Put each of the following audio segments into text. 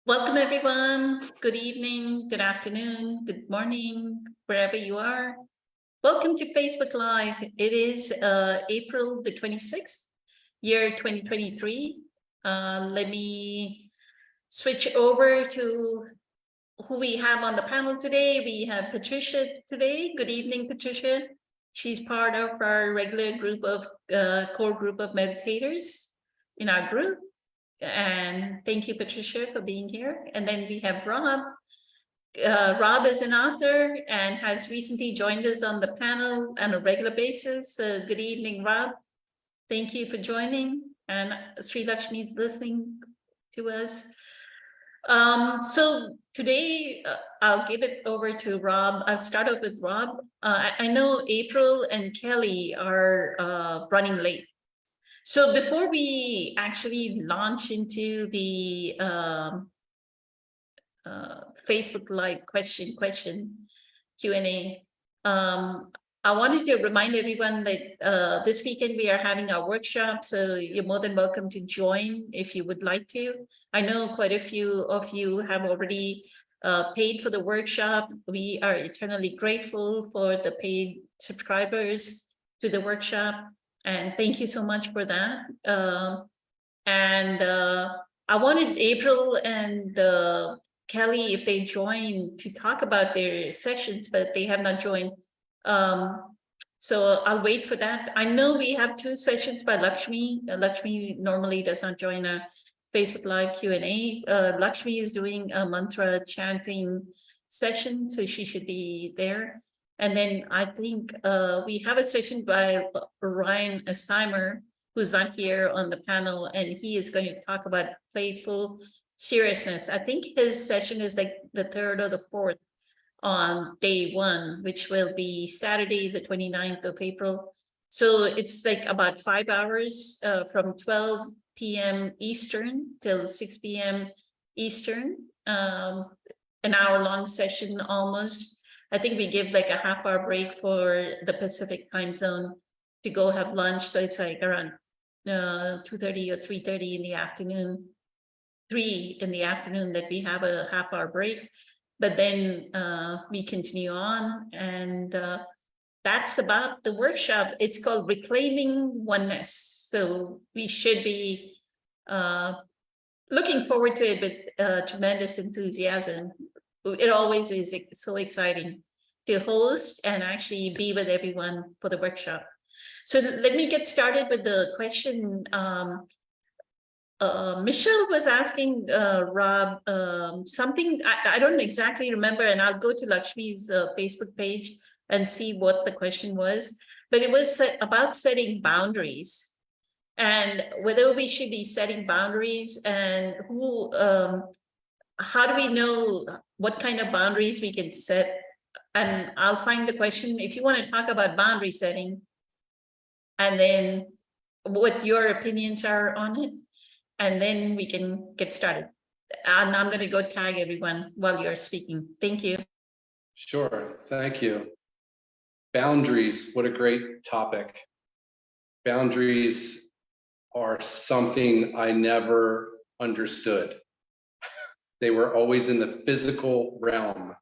Welcome, everyone. Good evening, good afternoon, good morning, wherever you are. Welcome to Facebook Live. It is April the 26th, year 2023. Let me switch over to who we have on the panel today. We have Patricia today. Good evening, Patricia. She's part of our regular group of core group of meditators in our group. And thank you, Patricia, for being here. And then we have Rob. Rob is an author and has recently joined us on the panel on a regular basis. Good evening, Rob. Thank you for joining. And Sri Lakshmi is listening to us. So today I'll give it over to Rob. I'll start off with Rob. I know April and Kelly are running late. So before we actually launch into the Facebook Live question Q&A, I wanted to remind everyone that this weekend we are having our workshop, so you're more than welcome to join if you would like to. I know quite a few of you have already paid for the workshop. We are eternally grateful for the paid subscribers to the workshop. And thank you so much for that. I wanted April and Kelly, if they join, to talk about their sessions, but they have not joined. So I'll wait for that. I know we have two sessions by Lakshmi. Lakshmi normally does not join a Facebook Live Q&A. Lakshmi is doing a mantra chanting session, so she should be there. And then I think we have a session by Ryan Steimer, who's not here on the panel, and he is going to talk about playful seriousness. I think his session is like the 3rd or the 4th on day 1, which will be Saturday, the 29th of April. So it's like about 5 hours from 12 p.m. Eastern till 6 p.m. Eastern, an hour-long session almost. I think we give like a half-hour break for the Pacific time zone to go have lunch. So it's like around 2:30 or 3:30 in the afternoon, 3 in the afternoon that we have a half-hour break. But then we continue on, and that's about the workshop. It's called Reclaiming Oneness. So we should be looking forward to it with tremendous enthusiasm. It always is so exciting to host and actually be with everyone for the workshop. So let me get started with the question. Michelle was asking Rob something, I don't exactly remember, and I'll go to Lakshmi's Facebook page and see what the question was, but it was about setting boundaries and whether we should be setting boundaries and how do we know what kind of boundaries we can set? And I'll find the question if you want to talk about boundary setting and then what your opinions are on it, and then we can get started. And I'm going to go tag everyone while you're speaking. Thank you. Sure, thank you. Boundaries, what a great topic. Boundaries are something I never understood. They were always in the physical realm.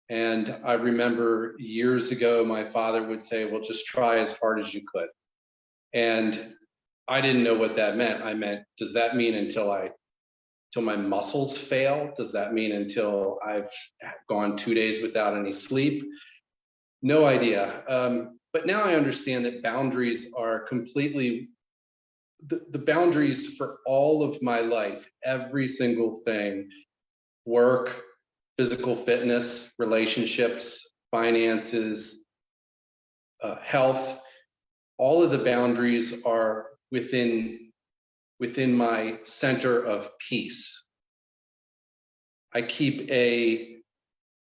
And I remember years ago, my father would say, well, just try as hard as you could. And I didn't know what that meant. I meant, does that mean until my muscles fail? Does that mean until I've gone 2 days without any sleep? No idea. But now I understand that boundaries are completely, the boundaries for all of my life, every single thing, work, physical fitness, relationships, finances, health, all of the boundaries are within my center of peace. I keep a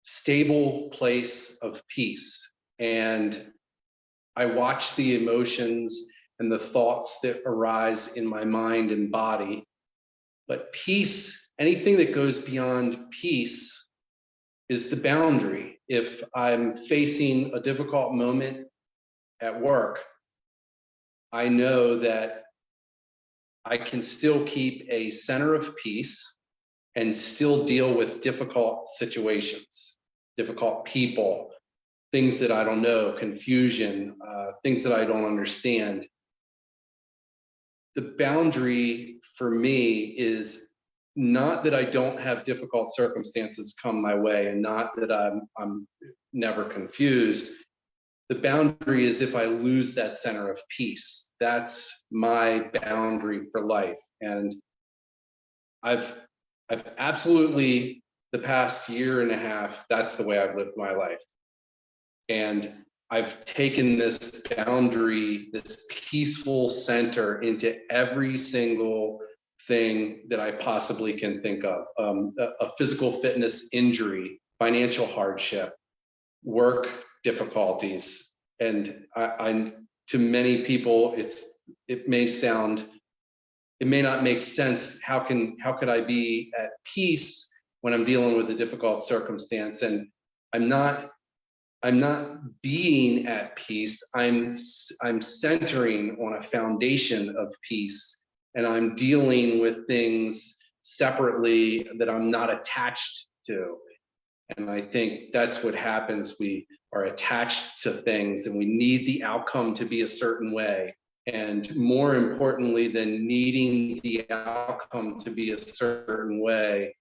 stable place of peace, and I watch the emotions and the thoughts that arise in my mind and body. But peace, anything that goes beyond peace, is the boundary. If I'm facing a difficult moment at work, I know that I can still keep a center of peace and still deal with difficult situations, difficult people, things that I don't know, confusion, things that I don't understand. The boundary for me is not that I don't have difficult circumstances come my way, and not that I'm never confused. The boundary is if I lose that center of peace. That's my boundary for life. And I've absolutely, the past year and a half, that's the way I've lived my life. And I've taken this boundary, this peaceful center, into every single thing that I possibly can think of. A physical fitness injury, financial hardship, work difficulties. And I to many people, it may not make sense. How could I be at peace when I'm dealing with a difficult circumstance? And I'm not being at peace. I'm centering on a foundation of peace, and I'm dealing with things separately that I'm not attached to. And I think that's what happens. We are attached to things, and we need the outcome to be a certain way. And more importantly than needing the outcome to be a certain way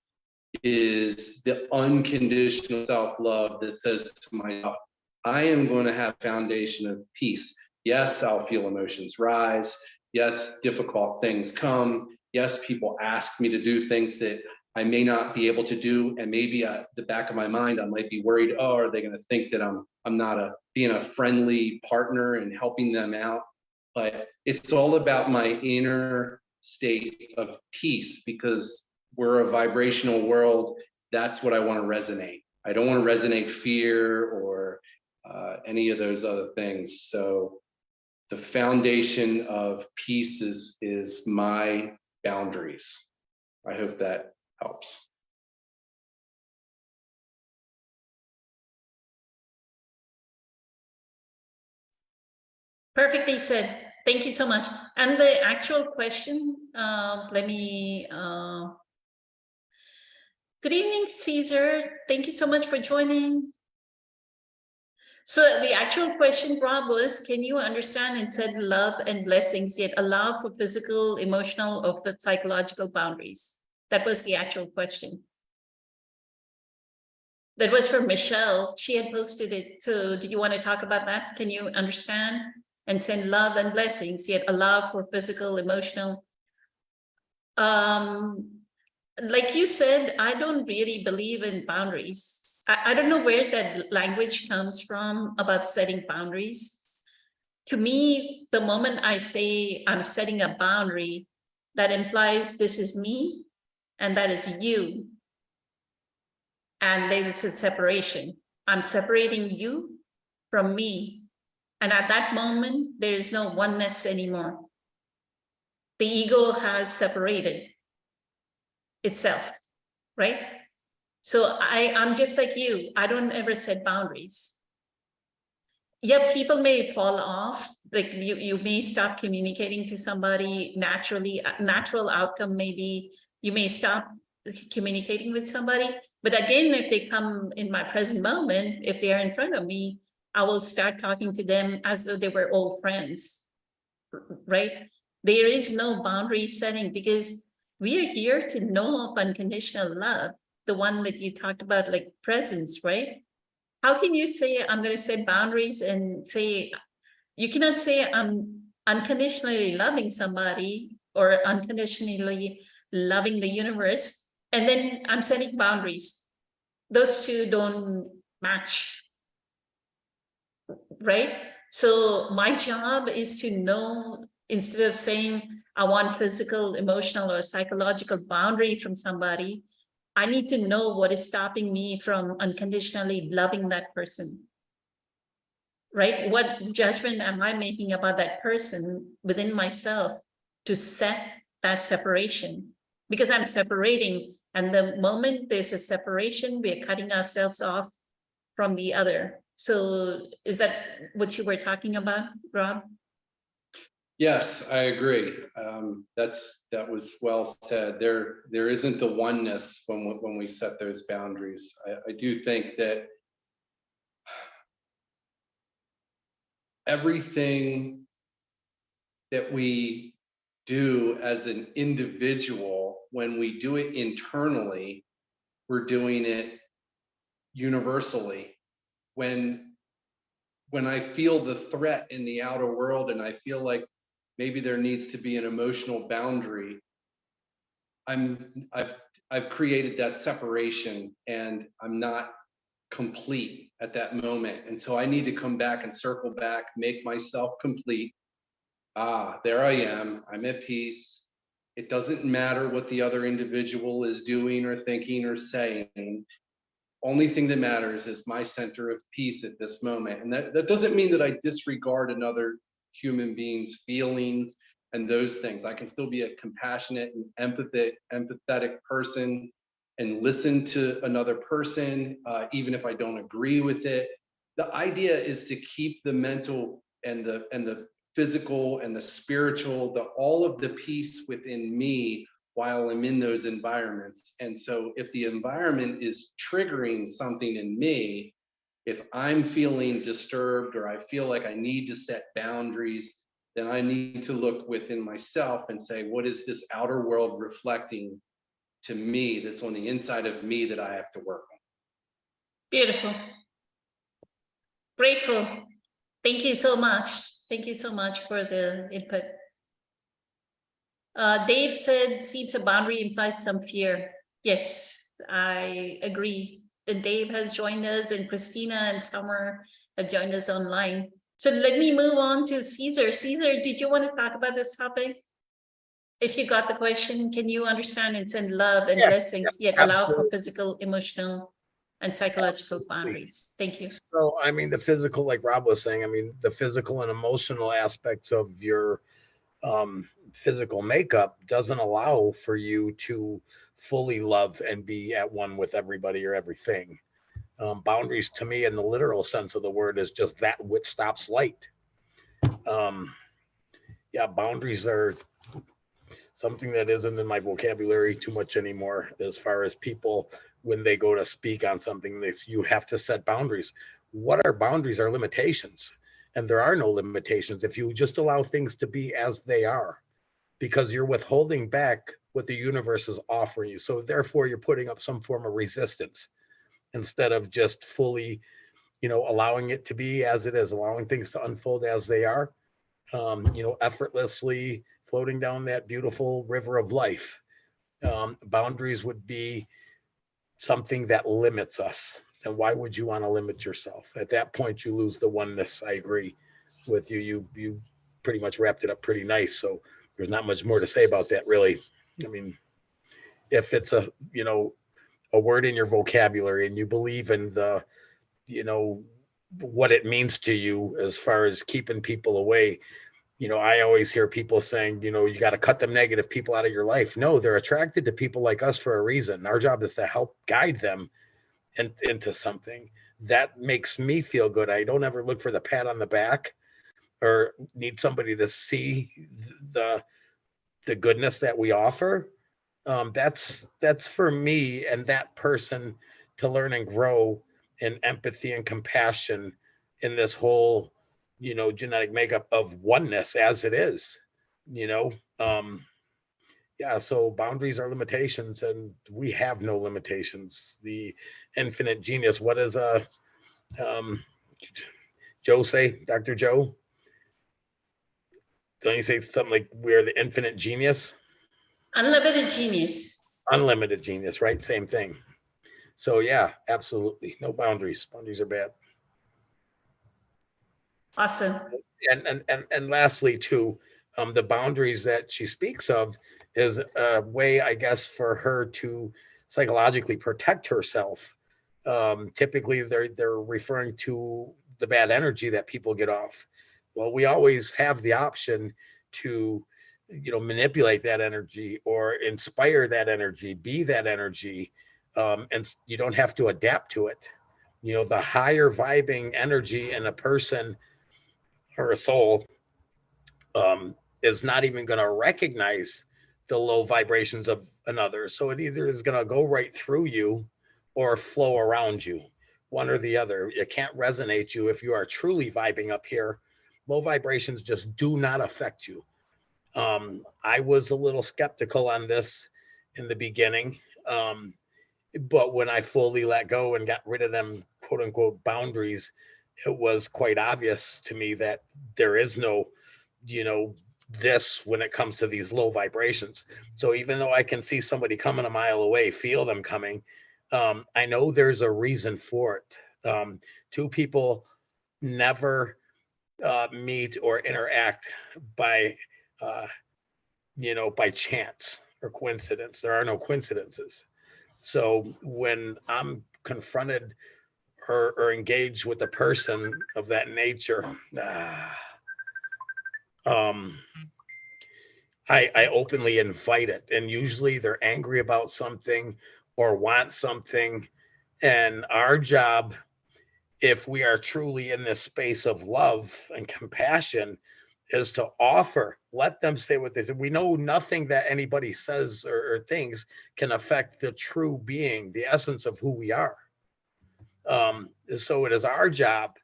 is the unconditional self-love that says to myself, I am going to have a foundation of peace. Yes, I'll feel emotions rise. Yes, difficult things come. Yes, people ask me to do things that I may not be able to do. And maybe at the back of my mind, I might be worried, oh, are they going to think that I'm not being a friendly partner and helping them out? But it's all about my inner state of peace, because we're a vibrational world. That's what I want to resonate. I don't want to resonate fear or any of those other things. So the foundation of peace is my boundaries. I hope that helps. Perfectly said. Thank you so much. And the actual question, let me, good evening, Caesar. Thank you so much for joining. So the actual question, Rob, was, can you understand and set love and blessings, yet allow for physical, emotional, or psychological boundaries? That was the actual question. That was for Michelle. She had posted it. So do you want to talk about that? Can you understand and send love and blessings, yet allow for physical, emotional? Like you said, I don't really believe in boundaries. I don't know where that language comes from about setting boundaries. To me, the moment I say I'm setting a boundary, that implies this is me and that is you. And there's a separation. I'm separating you from me. And at that moment, there is no oneness anymore. The ego has separated itself, right? So I'm just like you. I don't ever set boundaries. Yeah, people may fall off. Like you may stop communicating to somebody naturally. Natural outcome may be you may stop communicating with somebody. But again, if they come in my present moment, if they are in front of me, I will start talking to them as though they were old friends, right? There is no boundary setting, because we are here to know of unconditional love, the one that you talked about, like presence, right? How can you say I'm going to set boundaries and say, you cannot say I'm unconditionally loving somebody or unconditionally loving the universe, and then I'm setting boundaries. Those two don't match, right? So my job is to know, instead of saying I want physical, emotional, or psychological boundary from somebody, I need to know what is stopping me from unconditionally loving that person, right? What judgment am I making about that person within myself to set that separation? Because I'm separating, and the moment there's a separation, we're cutting ourselves off from the other. So is that what you were talking about, Rob? Yes, I agree. That was well said. There isn't the oneness when we set those boundaries. I do think that everything that we do as an individual, when we do it internally, we're doing it universally. When I feel the threat in the outer world and I feel like maybe there needs to be an emotional boundary, I've created that separation and I'm not complete at that moment. And so I need to come back and circle back, make myself complete. Ah, there I am. I'm at peace. It doesn't matter what the other individual is doing or thinking or saying. Only thing that matters is my center of peace at this moment. And that doesn't mean that I disregard another human being's feelings and those things. I can still be a compassionate and empathetic person and listen to another person, even if I don't agree with it. The idea is to keep the mental and the physical and the spiritual, all of the peace within me while I'm in those environments. And so if the environment is triggering something in me, if I'm feeling disturbed or I feel like I need to set boundaries, then I need to look within myself and say, what is this outer world reflecting to me that's on the inside of me that I have to work on? Beautiful. Grateful. Thank you so much. Thank you so much for the input. Dave said, seems a boundary implies some fear. Yes, I agree. And Dave has joined us, and Christina and Summer have joined us online. So let me move on to Caesar. Caesar, did you want to talk about this topic? If you got the question, can you understand and send love and blessings, yet allow for physical, emotional, and psychological boundaries? Thank you. So, I mean, the physical, like Rob was saying, I mean, the physical and emotional aspects of your physical makeup doesn't allow for you to fully love and be at one with everybody or everything. Boundaries to me in the literal sense of the word is just that which stops light. Yeah, boundaries are something that isn't in my vocabulary too much anymore, as far as people, when they go to speak on something, you have to set boundaries. What are boundaries? Are limitations. And there are no limitations if you just allow things to be as they are, because you're withholding back what the universe is offering you. So therefore you're putting up some form of resistance instead of just fully, allowing it to be as it is, allowing things to unfold as they are, effortlessly floating down that beautiful river of life. Boundaries would be something that limits us. And why would you want to limit yourself? At that point, you lose the oneness. I agree with you. You pretty much wrapped it up pretty nice. So there's not much more to say about that, really. I mean, if it's a word in your vocabulary and you believe in the, what it means to you as far as keeping people away, I always hear people saying, you got to cut them negative people out of your life. No, they're attracted to people like us for a reason. Our job is to help guide them into something that makes me feel good. I don't ever look for the pat on the back or need somebody to see the goodness that we offer. That's for me and that person to learn and grow in empathy and compassion in this whole, genetic makeup of oneness as it is, yeah. So boundaries are limitations and we have no limitations. The infinite genius. What does Joe say, Dr. Joe? Don't you say something like we're the infinite genius? Unlimited genius. Unlimited genius, right? Same thing. So yeah, absolutely. No boundaries. Boundaries are bad. Awesome. And lastly, too, the boundaries that she speaks of is a way, I guess, for her to psychologically protect herself. Typically, they're referring to the bad energy that people get off. Well, we always have the option to, manipulate that energy or inspire that energy, be that energy, and you don't have to adapt to it. The higher vibing energy in a person or a soul is not even going to recognize the low vibrations of another. So it either is going to go right through you or flow around you, one or the other. It can't resonate you if you are truly vibing up here. Low vibrations just do not affect you. I was a little skeptical on this in the beginning. But when I fully let go and got rid of them quote unquote boundaries, it was quite obvious to me that there is no, this when it comes to these low vibrations. So even though I can see somebody coming a mile away, feel them coming, I know there's a reason for it. Two people never meet or interact by, by chance or coincidence. There are no coincidences. So when I'm confronted or engaged with a person of that nature, I openly invite it. And usually they're angry about something or want something. And our job, if we are truly in this space of love and compassion, is to offer, let them say what they say. We know nothing that anybody says or thinks can affect the true being, the essence of who we are. So it is our job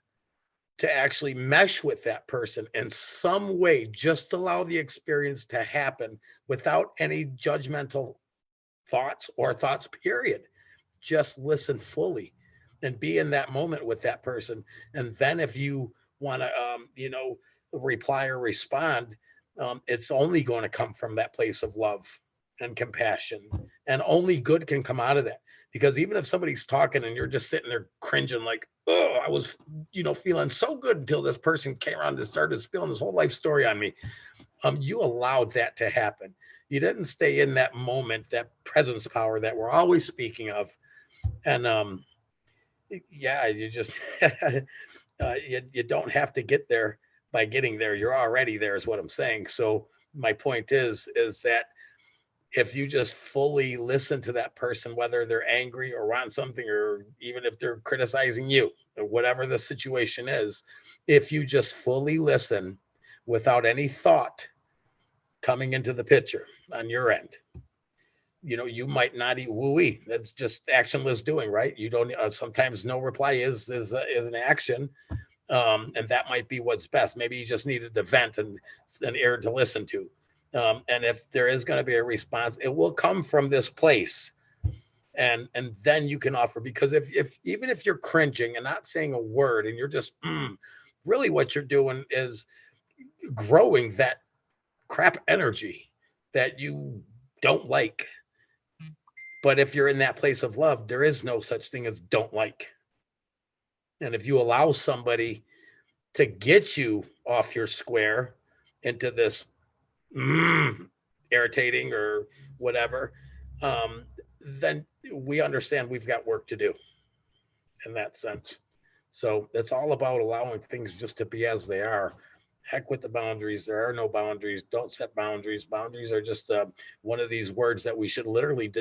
to actually mesh with that person in some way, just allow the experience to happen without any judgmental thoughts or thoughts, period. Just listen fully and be in that moment with that person. And then if you want to, reply or respond, it's only going to come from that place of love and compassion, and only good can come out of that. Because even if somebody's talking and you're just sitting there cringing like, oh, I was, feeling so good until this person came around and started spilling this whole life story on me. You allowed that to happen. You didn't stay in that moment, that presence power that we're always speaking of. And you just, you don't have to get there by getting there. You're already there is what I'm saying. So my point is that if you just fully listen to that person, whether they're angry or want something, or even if they're criticizing you or whatever the situation is, if you just fully listen without any thought coming into the picture on your end, you might not eat woo-wee. That's just actionless doing, right? You don't, sometimes no reply is an action. And that might be what's best. Maybe you just needed to vent and an ear to listen to. And if there is going to be a response, it will come from this place. And then you can offer, because if even if you're cringing and not saying a word and you're just really what you're doing is growing that crap energy that you don't like. But if you're in that place of love, there is no such thing as don't like. And if you allow somebody to get you off your square into this irritating or whatever, then we understand we've got work to do in that sense. So it's all about allowing things just to be as they are. Heck with the boundaries. There are no boundaries. Don't set boundaries. Boundaries are just one of these words that we should literally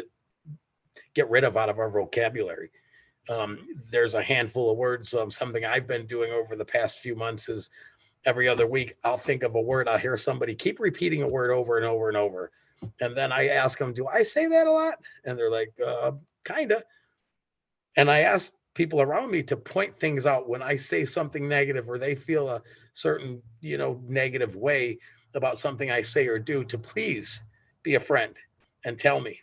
get rid of out of our vocabulary. There's a handful of words. Something I've been doing over the past few months is every other week, I'll think of a word. I'll hear somebody keep repeating a word over and over and over. And then I ask them, do I say that a lot? And they're like, kind of. And I ask people around me to point things out when I say something negative or they feel a certain, negative way about something I say or do, to please be a friend and tell me.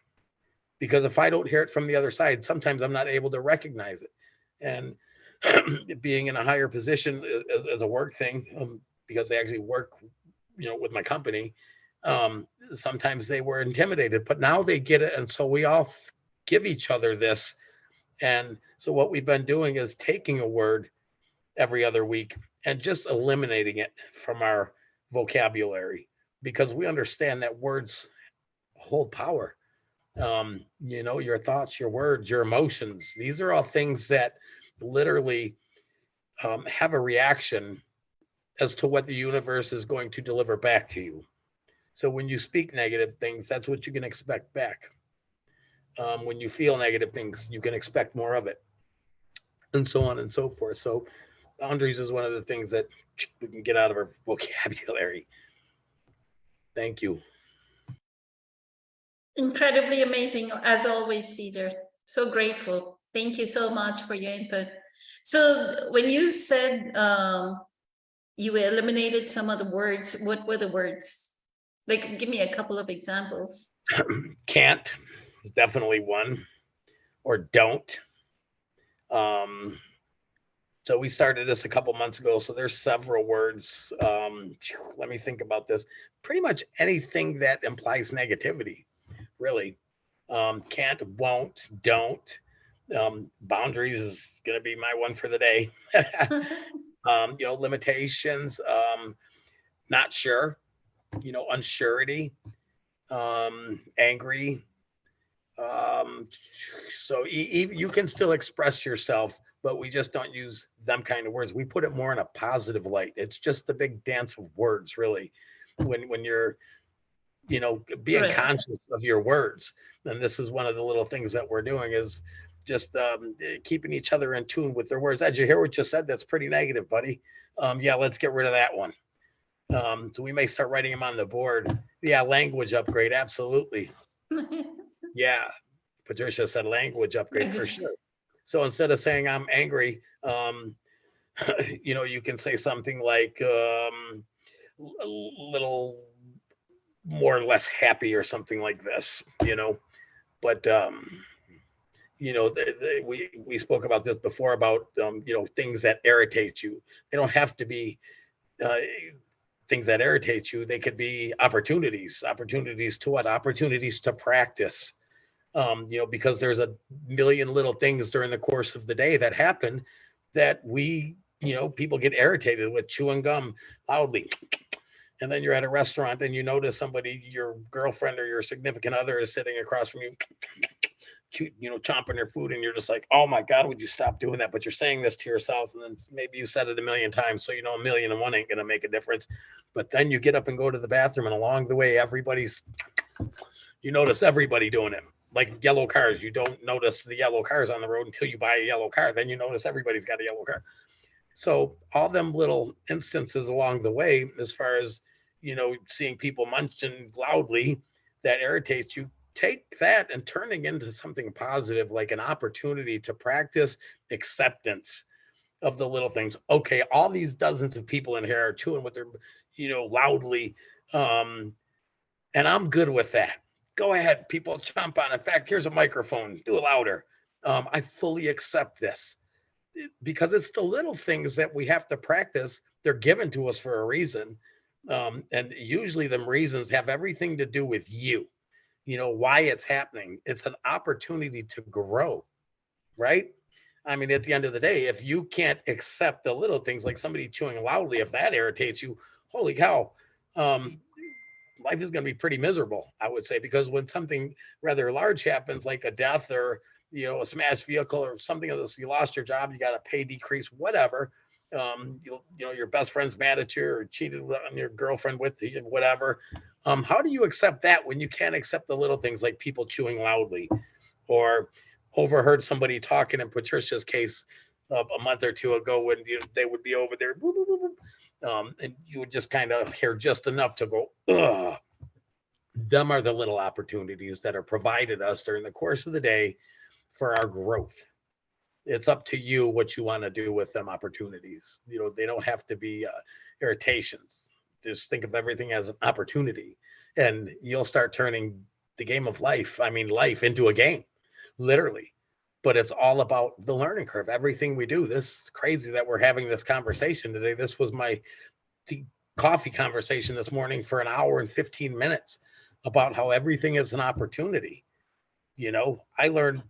Because if I don't hear it from the other side, sometimes I'm not able to recognize it. And being in a higher position as a work thing, because they actually work, with my company, sometimes they were intimidated, but now they get it. And so we all give each other this. And so what we've been doing is taking a word every other week and just eliminating it from our vocabulary, because we understand that words hold power. Your thoughts, your words, your emotions, these are all things that literally have a reaction as to what the universe is going to deliver back to you. So when you speak negative things, that's what you can expect back. When you feel negative things, you can expect more of it, and so on and so forth. So boundaries is one of the things that we can get out of our vocabulary. Thank you. Incredibly amazing, as always, Cesar. So grateful. Thank you so much for your input. So when you said you eliminated some of the words, what were the words? Like, give me a couple of examples. Can't is definitely one, or don't. So we started this a couple months ago. So there's several words. Let me think about this. Pretty much anything that implies negativity, really. Can't, won't, don't. Boundaries is going to be my one for the day. Limitations. Not sure. Unsurety. Angry. So you can still express yourself, but we just don't use them kind of words. We put it more in a positive light. It's just a big dance of words, really. When you're, being Right. conscious of your words. And this is one of the little things that we're doing is just keeping each other in tune with their words. Did you hear what you said? That's pretty negative, buddy. Yeah, let's get rid of that one. So we may start writing them on the board. Yeah, language upgrade, absolutely. Yeah, Patricia said language upgrade for sure. So instead of saying I'm angry, you can say something like a little more or less happy or something like this, But we spoke about this before about things that irritate you. They don't have to be things that irritate you. They could be opportunities. Opportunities to what? Opportunities to practice. Because there's a million little things during the course of the day that happen that people get irritated with chewing gum loudly. And then you're at a restaurant and you notice somebody, your girlfriend or your significant other is sitting across from you, chomping their food. And you're just like, oh my God, would you stop doing that? But you're saying this to yourself. And then maybe you said it a million times. So, a million and one ain't going to make a difference. But then you get up and go to the bathroom. And along the way, you notice everybody doing it. Like yellow cars. You don't notice the yellow cars on the road until you buy a yellow car. Then you notice everybody's got a yellow car. So all them little instances along the way, as far as, seeing people munching loudly that irritates you, take that and turning into something positive, like an opportunity to practice acceptance of the little things. Okay, all these dozens of people in here are chewing with their, loudly. And I'm good with that. Go ahead, people, chomp on. In fact, here's a microphone. Do it louder. I fully accept this because it's the little things that we have to practice. They're given to us for a reason. And usually them reasons have everything to do with you, why it's happening. It's an opportunity to grow, right? I mean, at the end of the day, if you can't accept the little things like somebody chewing loudly, if that irritates you, holy cow, life is going to be pretty miserable, I would say, because when something rather large happens, like a death or, a smashed vehicle or something of this, you lost your job, you got a pay decrease, whatever. Your best friend's mad at you or cheated on your girlfriend with you, whatever. How do you accept that when you can't accept the little things like people chewing loudly or overheard somebody talking in Patricia's case a month or two ago when they would be over there, boop, boop, boop, boop, and you would just kind of hear just enough to go, ugh. Them are the little opportunities that are provided us during the course of the day for our growth. It's up to you what you want to do with them opportunities. They don't have to be irritations. Just think of everything as an opportunity and you'll start turning the game of life, life into a game, literally. But it's all about the learning curve. Everything we do, this is crazy that we're having this conversation today. This was my coffee conversation this morning for an hour and 15 minutes about how everything is an opportunity. I learned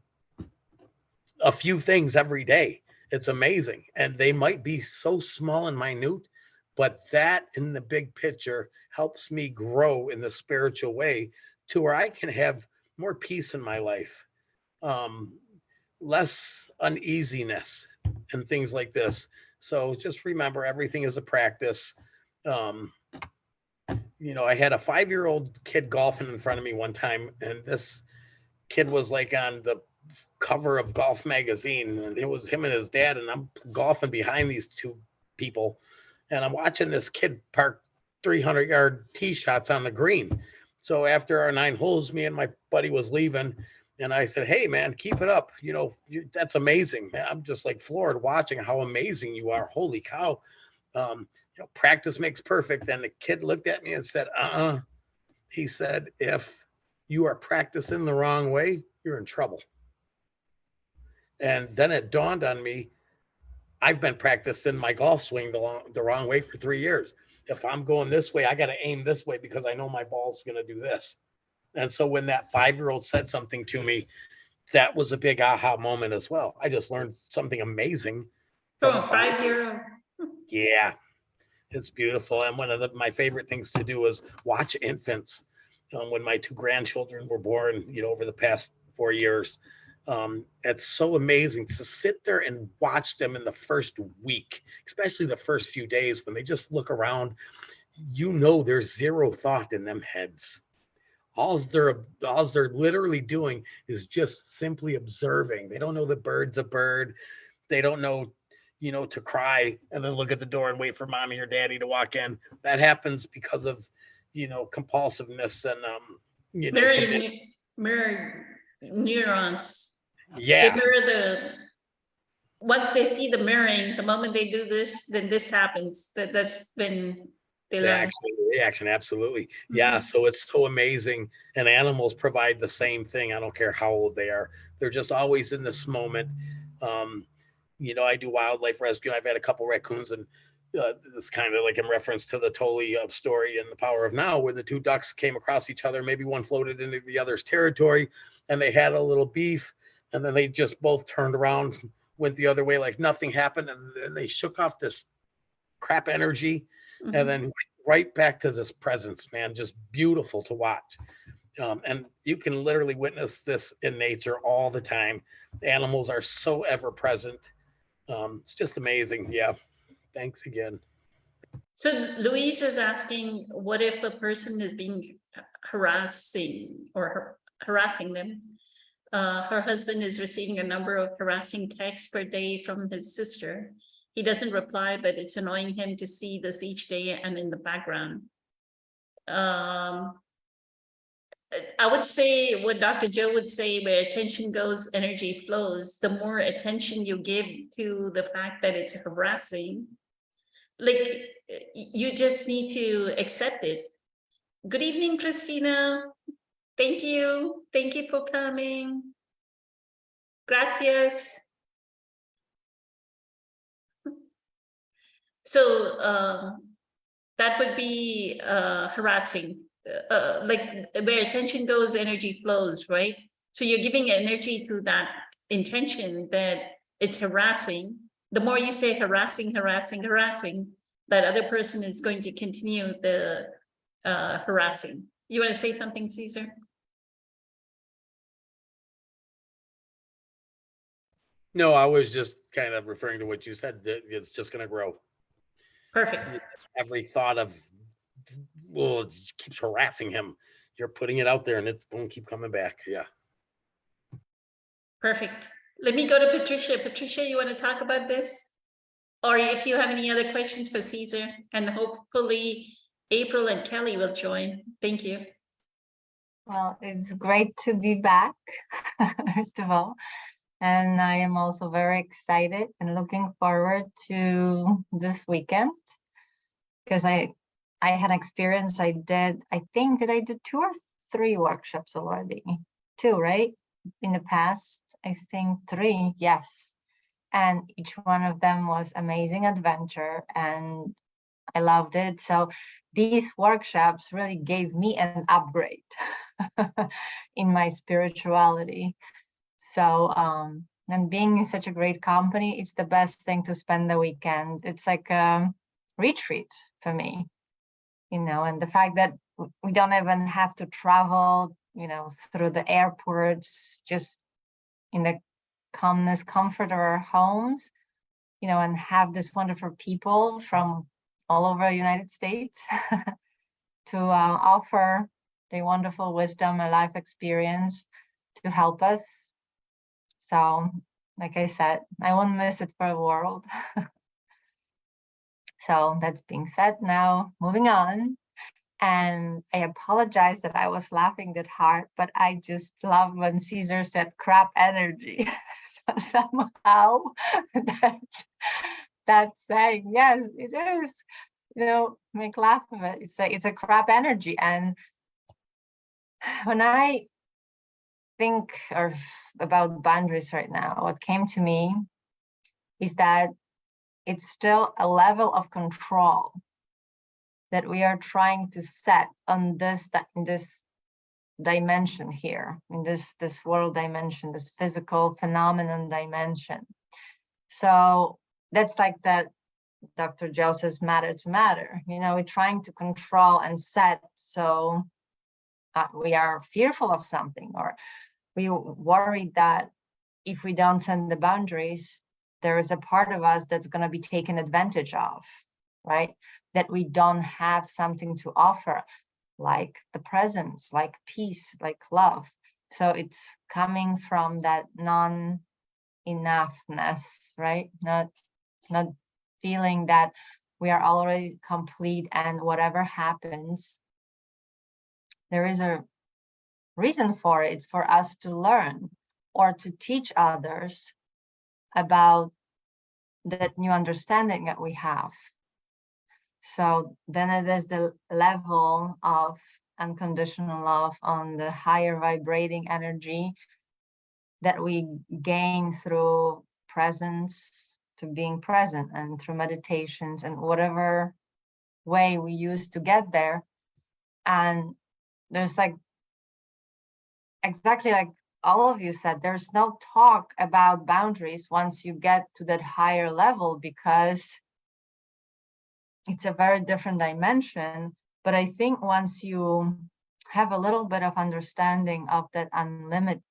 a few things every day. It's amazing. And they might be so small and minute, but that in the big picture helps me grow in the spiritual way to where I can have more peace in my life, less uneasiness and things like this. So just remember, everything is a practice. I had a 5-year-old kid golfing in front of me one time, and this kid was like on the cover of Golf Magazine, and it was him and his dad, and I'm golfing behind these two people, and I'm watching this kid park 300-yard tee shots on the green. So after our 9 holes, me and my buddy was leaving, and I said, "Hey man, keep it up. You know, that's amazing, man. I'm just like floored watching how amazing you are. Holy cow. You know, practice makes perfect." And the kid looked at me and said, he said, "If you are practicing the wrong way, you're in trouble." And then it dawned on me, I've been practicing my golf swing the wrong way for 3 years. If I'm going this way, I got to aim this way because I know my ball's going to do this. And so when that 5-year-old said something to me, that was a big aha moment as well. I just learned something amazing From from a a 5-year-old. 5-year-old. Yeah, it's beautiful. And one of my favorite things to do is watch infants. When my 2 grandchildren were born, you know, over the past 4 years, it's so amazing to sit there and watch them in the first week, especially the first few days when they just look around. You know, there's zero thought in them heads. All's they're literally doing is just simply observing. They don't know the bird's a bird. They don't know, you know, to cry and then look at the door and wait for mommy or daddy to walk in. That happens because of, you know, compulsiveness and you know, Mirror neurons. They yeah, mirror once they see the mirroring, the moment they do this, then this happens. That's been they the learn. reaction, absolutely. Yeah, so it's so amazing. And animals provide the same thing. I don't care how old they are. They're just always in this moment. You know, I do wildlife rescue. I've had a couple raccoons, and it's kind of like in reference to the Tolly story in The Power of Now, where the 2 ducks came across each other. Maybe one floated into the other's territory, and they had a little beef, and then they just both turned around, went the other way like nothing happened, and then they shook off this crap energy, and then right back to this presence, man. Just beautiful to watch. And you can literally witness this in nature all the time. Animals are so ever present. It's just amazing. Yeah. Thanks again. So Louise is asking, what if a person is being harassing or harassing them? Her husband is receiving a number of harassing texts per day from his sister. He doesn't reply, but it's annoying him to see this each day and in the background. I would say what Dr. Joe would say, where attention goes, energy flows. The more attention you give to the fact that it's harassing, like, you just need to accept it. Good evening, Christina. Thank you. Thank you for coming. Gracias. So that would be harassing. Like where attention goes, energy flows, right? So you're giving energy to that intention that it's harassing. The more you say harassing, that other person is going to continue the harassing. You want to say something, Caesar? No, I was just kind of referring to what you said. It's just going to grow. Perfect. Every thought of, well, it keeps harassing him. You're putting it out there and it's going to keep coming back. Yeah. Perfect. Let me go to Patricia. Patricia, you want to talk about this? Or if you have any other questions for Caesar, and hopefully April and Kelly will join. Thank you. Well, it's great to be back, first of all. And I am also very excited and looking forward to this weekend, because I had experience. I did 2 or 3 workshops already? 2, right? In the past, I think 3, yes. And each one of them was amazing adventure, and I loved it. So these workshops really gave me an upgrade in my spirituality. So and being in such a great company, it's the best thing to spend the weekend. It's like a retreat for me, you know, and the fact that we don't even have to travel, you know, through the airports, just in the calmness, comfort of our homes, you know, and have this wonderful people from all over the United States to offer the wonderful wisdom and life experience to help us. So, like I said, I won't miss it for the world. So that's being said, now moving on. And I apologize that I was laughing that hard, but I just love when Caesar said crap energy. So somehow that's saying, yes, it is, make laugh of it. It's a crap energy. And when I think about boundaries right now, what came to me is that it's still a level of control that we are trying to set on this dimension here, in this world dimension, this physical phenomenon dimension. So that's like that Dr. Joe says, matter to matter. We're trying to control and set, so we are fearful of something, or we worried that if we don't set the boundaries, there is a part of us that's going to be taken advantage of, right? That we don't have something to offer, like the presence, like peace, like love. So it's coming from that non-enoughness, right? Not feeling that we are already complete, and whatever happens, there is a reason for it. It's for us to learn or to teach others about that new understanding that we have. So then it is the level of unconditional love on the higher vibrating energy that we gain through presence, to being present, and through meditations and whatever way we use to get there. And there's exactly like all of you said, there's no talk about boundaries once you get to that higher level, because it's a very different dimension. But I think once you have a little bit of understanding of that unlimited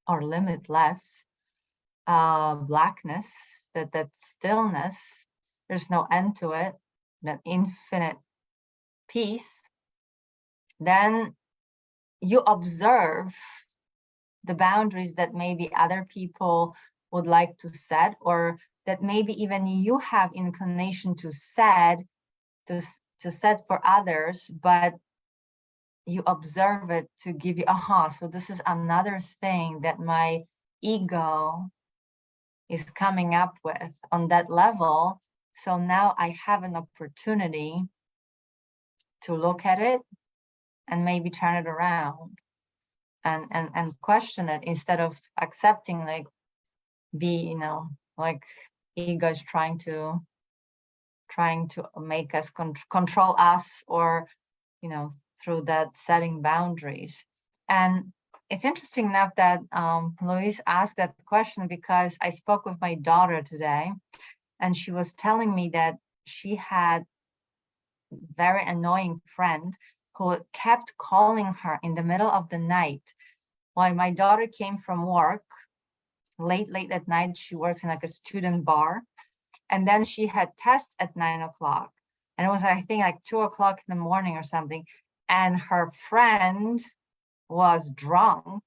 or limitless blackness, that stillness, there's no end to it, that infinite peace, then you observe the boundaries that maybe other people would like to set, or that maybe even you have inclination to set for others, but you observe it to give you, so this is another thing that my ego is coming up with on that level. So now I have an opportunity to look at it and maybe turn it around and question it, instead of accepting, like ego is trying to make us control us, or through that setting boundaries. And it's interesting enough that Louise asked that question, because I spoke with my daughter today, and she was telling me that she had a very annoying friend who kept calling her in the middle of the night while my daughter came from work late at night. She works in a student bar, and then she had tests at 9 o'clock, and it was, I think, 2 o'clock in the morning or something, and her friend was drunk.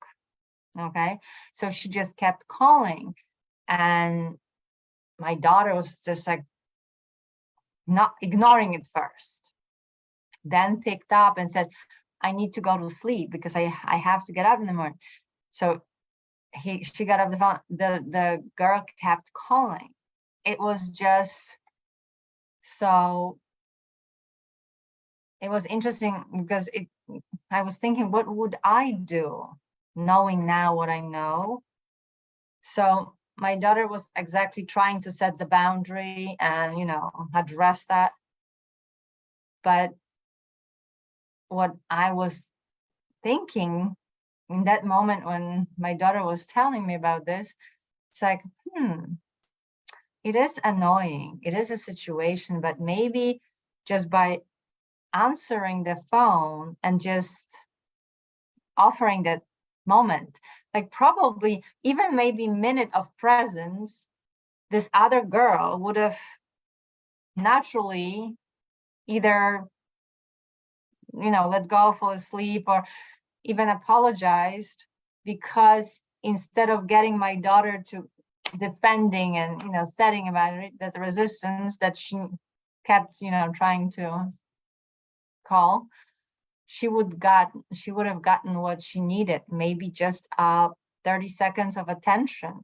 Okay, so she just kept calling, and my daughter was just not ignoring it first, then picked up and said, I need to go to sleep because I have to get up in the morning. So she got off the phone. The girl kept calling. It was just so, it was interesting, because I was thinking, what would I do knowing now what I know? So my daughter was exactly trying to set the boundary and, address that. But what I was thinking in that moment when my daughter was telling me about this, it's it is annoying. It is a situation, but maybe just by answering the phone and just offering that moment, probably even maybe minute of presence, this other girl would have naturally either let go, fall asleep, or even apologized, because instead of getting my daughter to defending and, setting about it, that the resistance that she kept, trying to call, she would have gotten what she needed, maybe just 30 seconds of attention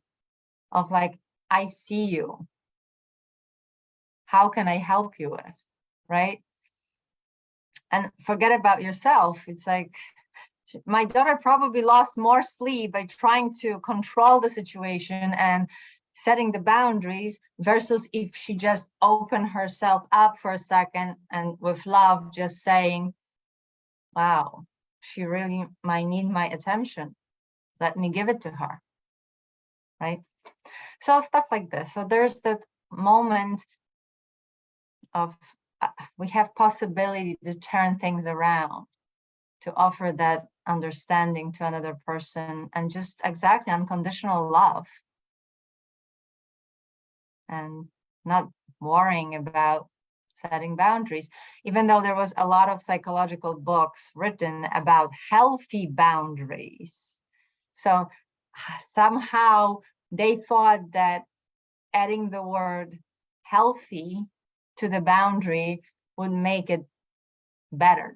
of like, I see you. How can I help you with? Right? And forget about yourself. It's like, my daughter probably lost more sleep by trying to control the situation and setting the boundaries versus if she just opened herself up for a second and with love just saying, wow, she really might need my attention. Let me give it to her. Right? So stuff like this. So there's that moment of we have possibility to turn things around, to offer that understanding to another person, and just exactly unconditional love, and not worrying about setting boundaries, even though there was a lot of psychological books written about healthy boundaries. So somehow they thought that adding the word healthy to the boundary would make it better.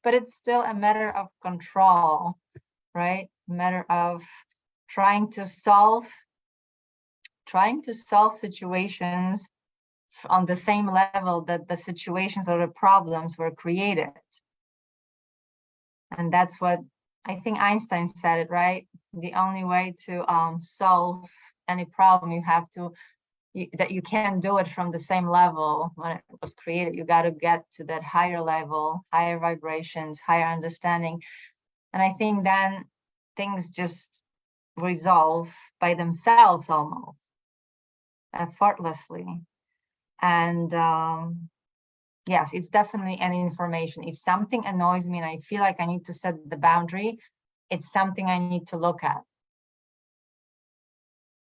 But it's still a matter of control, right? Matter of trying to solve situations on the same level that the situations or the problems were created. And that's what I think Einstein said it, right? The only way to solve any problem, that you can't do it from the same level when it was created. You got to get to that higher level, higher vibrations, higher understanding. And I think then things just resolve by themselves almost, effortlessly. And yes, it's definitely an information. If something annoys me and I feel like I need to set the boundary, it's something I need to look at.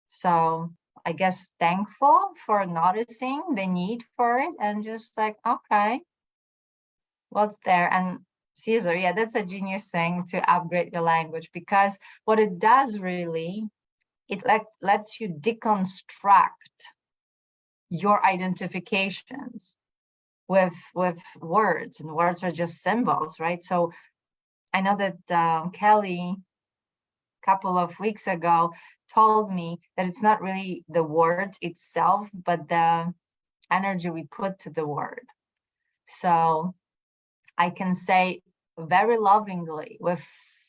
So I guess thankful for noticing the need for it and just like, okay, what's there? And Caesar, yeah, that's a genius thing to upgrade your language, because what it does really, it lets you deconstruct your identifications with words, and words are just symbols, right? So I know that Kelly a couple of weeks ago told me that it's not really the words itself, but the energy we put to the word. So I can say very lovingly, with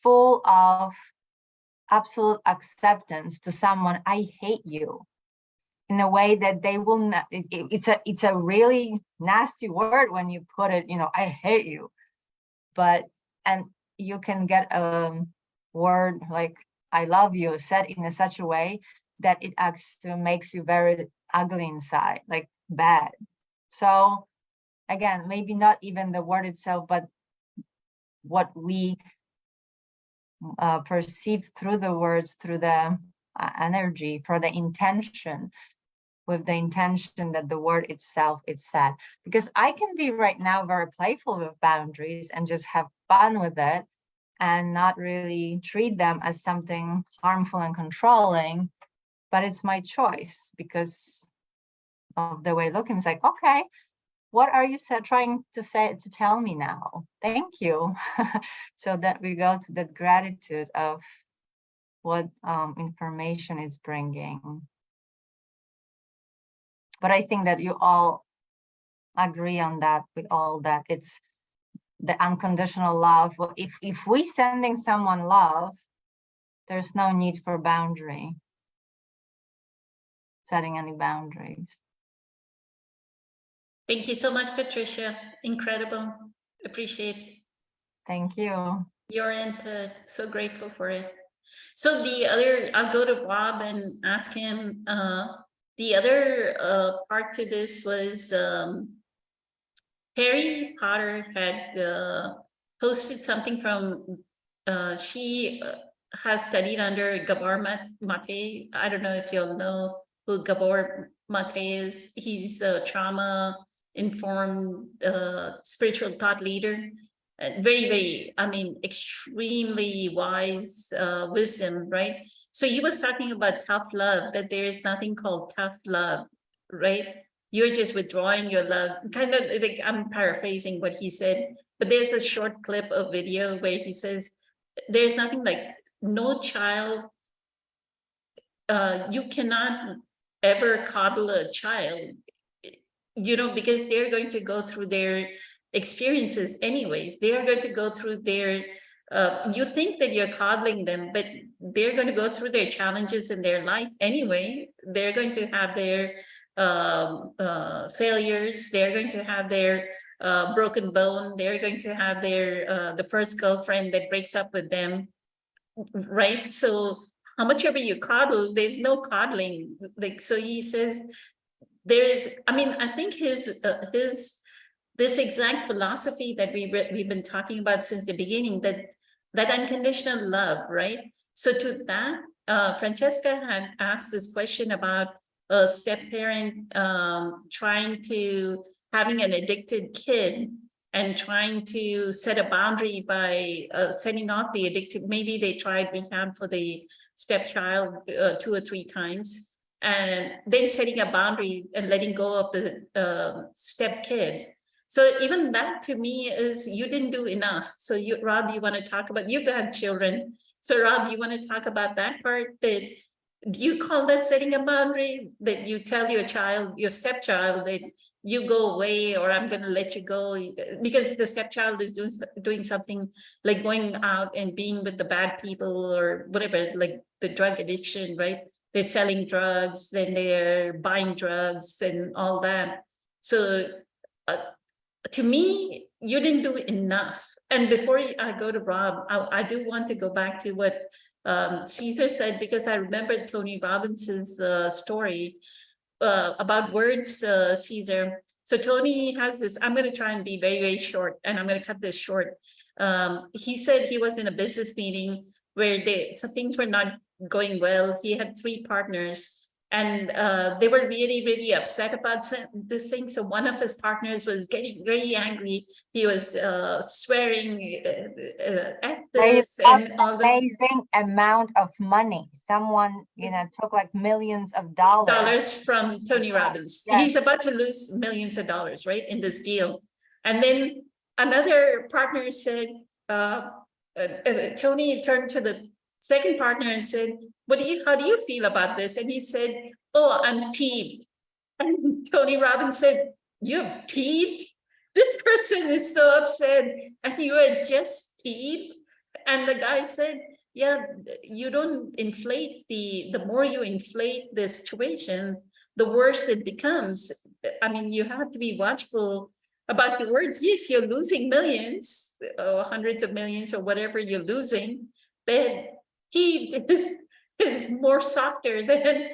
full of absolute acceptance to someone, I hate you, in a way that they will not, it's a really nasty word when you put it, I hate you. And you can get a word like I love you said in such a way that it actually makes you very ugly inside, like bad. So again, maybe not even the word itself, but what we perceive through the words, through the energy, for the intention, with the intention that the word itself is said. Because I can be right now very playful with boundaries and just have fun with it and not really treat them as something harmful and controlling, but it's my choice because of the way looking. It's like, okay, what are you trying to tell me now? Thank you. So that we go to that gratitude of what information is bringing. But I think that you all agree on that, with all that it's the unconditional love. Well, if we sending someone love, there's no need for setting any boundaries. Thank you so much, Patricia. Incredible. Appreciate Thank you. your input. So grateful for it. So I'll go to Bob and ask him, the other part to this was Harry Potter had posted something from, she has studied under Gabor Mate. I don't know if you'll know who Gabor Mate is. He's a trauma-informed spiritual thought leader. Very, very, I mean, extremely wise wisdom, right? So you was talking about tough love, that there is nothing called tough love, right? You're just withdrawing your love, kind of like, I'm paraphrasing what he said, but there's a short clip of video where he says, there's nothing like, no child, you cannot ever coddle a child, because they're going to go through their experiences anyways. They're going to go through their, you think that you're coddling them, but they're going to go through their challenges in their life anyway. They're going to have their failures. They're going to have their broken bone. They're going to have their the first girlfriend that breaks up with them, right? So how much ever you coddle, there's no coddling. Like, so he says, there is, I mean, I think his this exact philosophy that we've been talking about since the beginning, that unconditional love, right? So to that, Francesca had asked this question about a step parent trying to having an addicted kid and trying to set a boundary by setting off the addicted. Maybe they tried rehab for the stepchild 2 or 3 times, and then setting a boundary and letting go of the step kid. So even that to me is, you didn't do enough. So you, Rob, you want to talk about, you've had children. So Rob, you want to talk about that part? That, do you call that setting a boundary? That you tell your child, your stepchild, that you go away, or I'm going to let you go, because the stepchild is doing something like going out and being with the bad people or whatever, like the drug addiction, right? They're selling drugs, then they're buying drugs and all that. So to me, you didn't do enough. And before I go to Rob, I do want to go back to what Caesar said, because I remember Tony Robbins's story about words, Caesar. So Tony has this, I'm going to try and be very, very short, and I'm going to cut this short. He said he was in a business meeting where some things were not going well. He had 3 partners, and they were really, really upset about this thing. So one of his partners was getting very angry. He was swearing at this and all the amazing amount of money. Someone, took like millions of dollars. from Tony Robbins. Yes. He's about to lose millions of dollars, right, in this deal. And then another partner said, Tony turned to the second partner and said, how do you feel about this? And he said, oh, I'm peeved. And Tony Robbins said, you're peeved? This person is so upset, and you are just peeved? And the guy said, yeah, you don't inflate the more you inflate the situation, the worse it becomes. I mean, you have to be watchful about your words. Yes, you're losing millions, or hundreds of millions, or whatever you're losing, but peeved is more softer than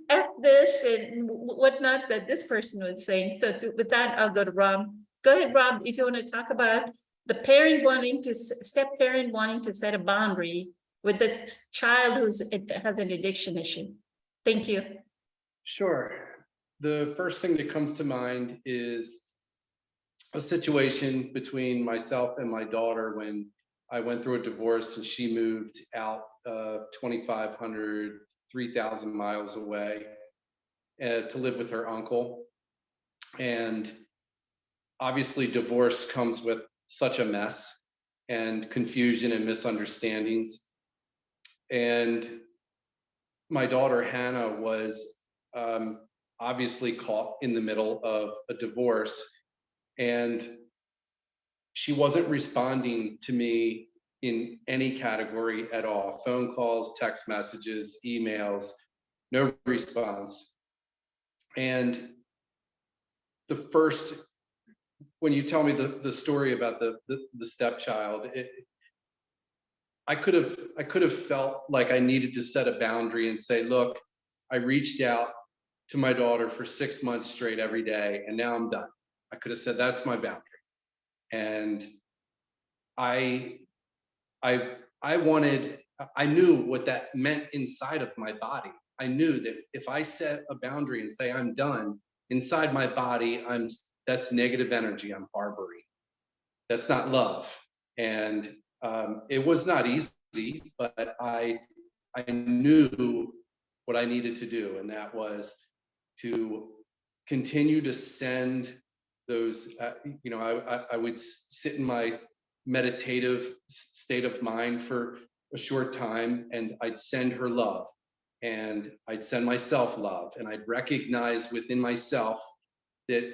F this and whatnot that this person was saying. So with that, I'll go to Rob. Go ahead, Rob, if you want to talk about the parent step parent wanting to set a boundary with the child has an addiction issue. Thank you. Sure. The first thing that comes to mind is a situation between myself and my daughter when I went through a divorce and she moved out 2,500, 3,000 miles away to live with her uncle. And obviously divorce comes with such a mess and confusion and misunderstandings. And my daughter Hannah was obviously caught in the middle of a divorce, and she wasn't responding to me in any category at all. Phone calls, text messages, emails, no response. And when you tell me the story about the stepchild, I could have felt like I needed to set a boundary and say, look, I reached out to my daughter for 6 months straight every day, and now I'm done. I could have said, that's my boundary. And I knew what that meant inside of my body. I knew that if I set a boundary and say I'm done, inside my body, that's negative energy I'm harboring. That's not love. And it was not easy, but I I knew what I needed to do, and that was to continue to send those, I would sit in my meditative state of mind for a short time, and I'd send her love, and I'd send myself love, and I'd recognize within myself that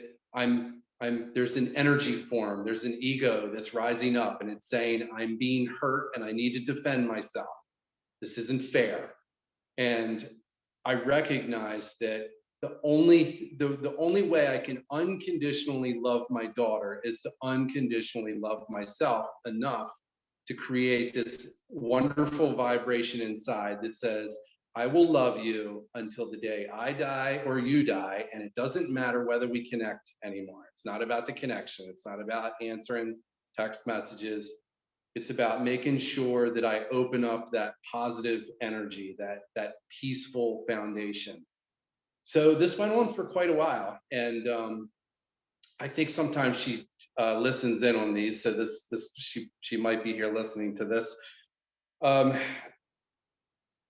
there's an energy form, there's an ego that's rising up, and it's saying, I'm being hurt and I need to defend myself. This isn't fair. And I recognize that the only way I can unconditionally love my daughter is to unconditionally love myself enough to create this wonderful vibration inside that says, I will love you until the day I die or you die, and it doesn't matter whether we connect anymore. It's not about the connection. It's not about answering text messages. It's about making sure that I open up that positive energy, that peaceful foundation. So this went on for quite a while, and I think sometimes she listens in on these. So she might be here listening to this.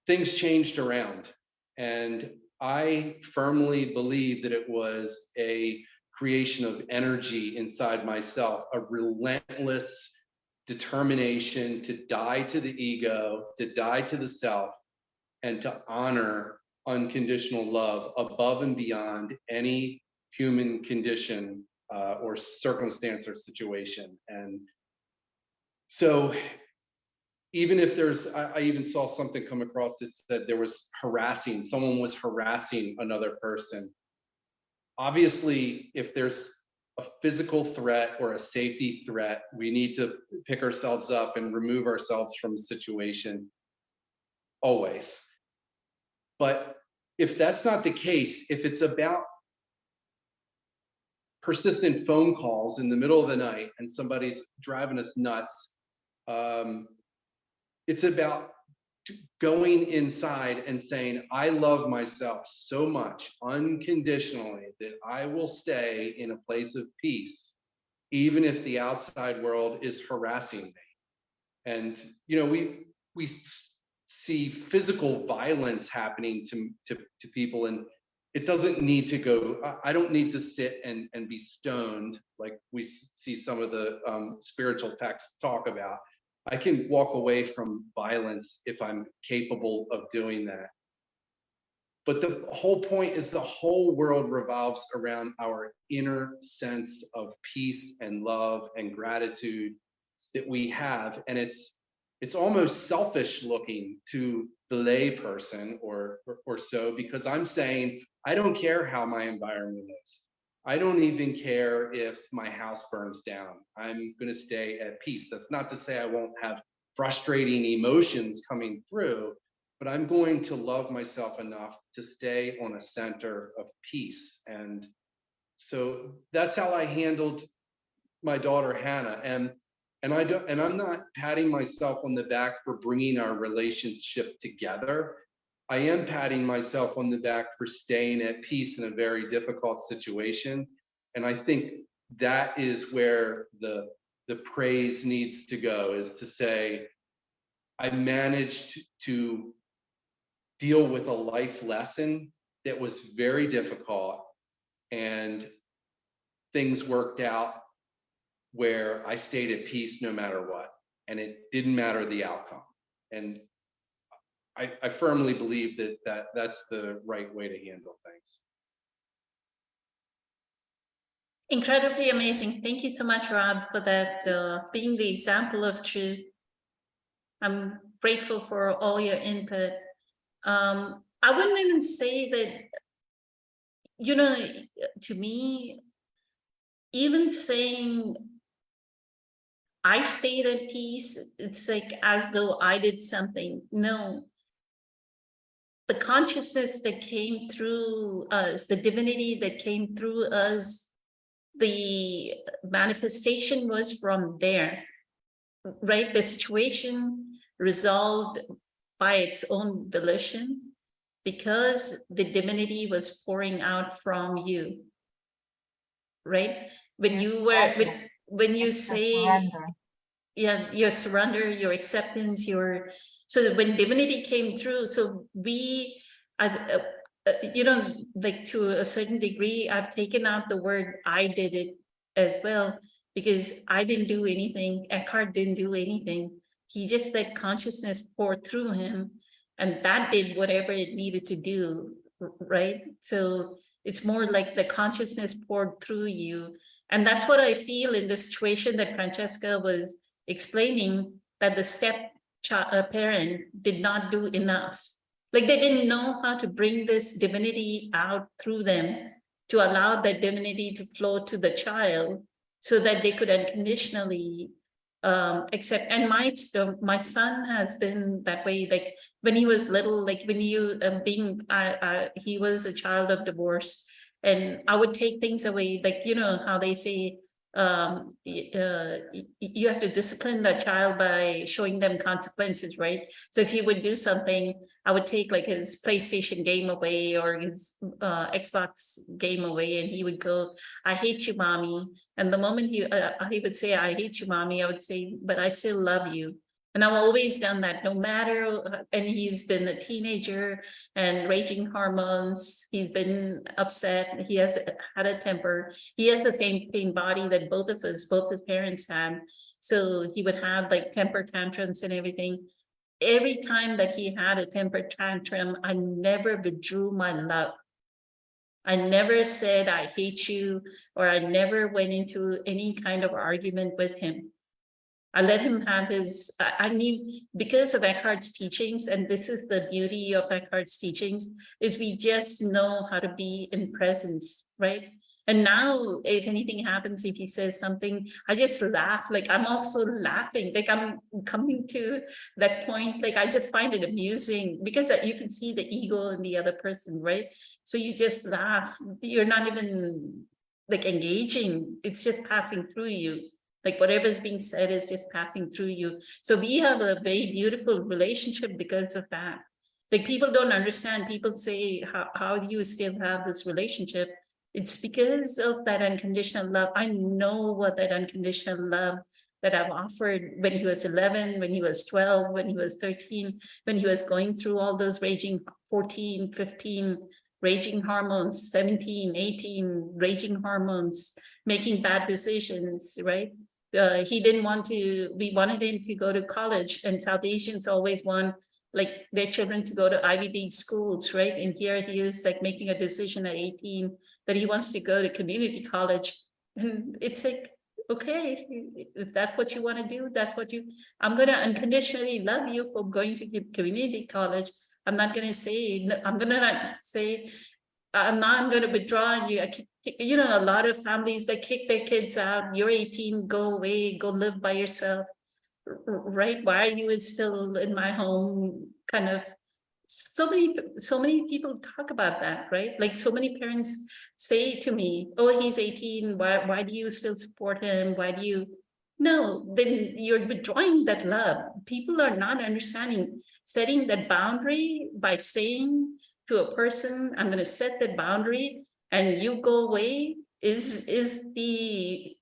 Things changed around, and I firmly believe that it was a creation of energy inside myself, a relentless determination to die to the ego, to die to the self, and to honor unconditional love above and beyond any human condition or circumstance or situation. And so even if I even saw something come across that said there was someone was harassing another person. Obviously, if there's a physical threat or a safety threat, we need to pick ourselves up and remove ourselves from the situation always. But if that's not the case, if it's about persistent phone calls in the middle of the night and somebody's driving us nuts, it's about going inside and saying, I love myself so much unconditionally that I will stay in a place of peace, even if the outside world is harassing me. And, we see physical violence happening to people, and it doesn't need to go, I don't need to sit and be stoned like we see some of the spiritual texts talk about. I can walk away from violence if I'm capable of doing that. But the whole point is the whole world revolves around our inner sense of peace and love and gratitude that we have. And it's almost selfish looking to the lay person or so, because I'm saying, I don't care how my environment is. I don't even care if my house burns down. I'm going to stay at peace. That's not to say I won't have frustrating emotions coming through, but I'm going to love myself enough to stay on a center of peace. And so that's how I handled my daughter, Hannah. And I'm not patting myself on the back for bringing our relationship together. I am patting myself on the back for staying at peace in a very difficult situation. And I think that is where the praise needs to go, is to say, I managed to deal with a life lesson that was very difficult, and things worked out where I stayed at peace no matter what, and it didn't matter the outcome. And I firmly believe that's the right way to handle things. Incredibly amazing. Thank you so much, Rob, for that, being the example of truth. I'm grateful for all your input. I wouldn't even say that, to me, even saying I stayed at peace, it's like as though I did something. No. The consciousness that came through us, the divinity that came through us, the manifestation was from there, right? The situation resolved by its own volition because the divinity was pouring out from you, right? When you were, when you say, yeah, your surrender, your acceptance, your So that when divinity came through, so we, like to a certain degree, I've taken out the word I did it as well, because I didn't do anything. Eckhart didn't do anything. He just let consciousness pour through him, and that did whatever it needed to do, right? So it's more like the consciousness poured through you. And that's what I feel in the situation that Francesca was explaining, that the parent did not do enough. Like they didn't know how to bring this divinity out through them to allow that divinity to flow to the child so that they could unconditionally accept. And my son has been that way. Like when he was little, like when you he was a child of divorce, and I would take things away, like how they say you have to discipline the child by showing them consequences, right? So if he would do something, I would take like his PlayStation game away or his Xbox game away, and he would go, "I hate you, mommy." And the moment he would say, "I hate you, mommy," I would say, "But I still love you." And I've always done that, no matter, and he's been a teenager and raging hormones. He's been upset. He has had a temper. He has the same pain body that both his parents had. So he would have like temper tantrums and everything. Every time that he had a temper tantrum, I never withdrew my love. I never said, "I hate you," or I never went into any kind of argument with him. I let him have his, I mean, because of Eckhart's teachings, and this is the beauty of Eckhart's teachings, is we just know how to be in presence, right? And now if anything happens, if he says something, I just laugh. Like I'm also laughing, like I'm coming to that point. Like I just find it amusing because you can see the ego in the other person, right? So you just laugh. You're not even like engaging. It's just passing through you. Like whatever is being said is just passing through you. So we have a very beautiful relationship because of that. Like people don't understand. People say, how do you still have this relationship? It's because of that unconditional love. I know what that unconditional love that I've offered when he was 11, when he was 12, when he was 13, when he was going through all those raging 14, 15, raging hormones, 17, 18, raging hormones, making bad decisions, right? He didn't want to, we wanted him to go to college, and South Asians always want like their children to go to Ivy League schools, right? And here he is like making a decision at 18 that he wants to go to community college. And it's like, okay, if that's what you want to do, that's what I'm going to unconditionally love you for going to community college. I'm not going to say, I'm going to not say, I'm going to withdraw you. A lot of families that kick their kids out. You're 18, go away, go live by yourself, right? Why are you still in my home? Kind of. So many people talk about that, right? Like so many parents say to me, "Oh, he's 18. Why do you still support him? Why do you?" No, then you're withdrawing that love. People are not understanding setting that boundary by saying to a person, "I'm going to set that boundary and you go away," is the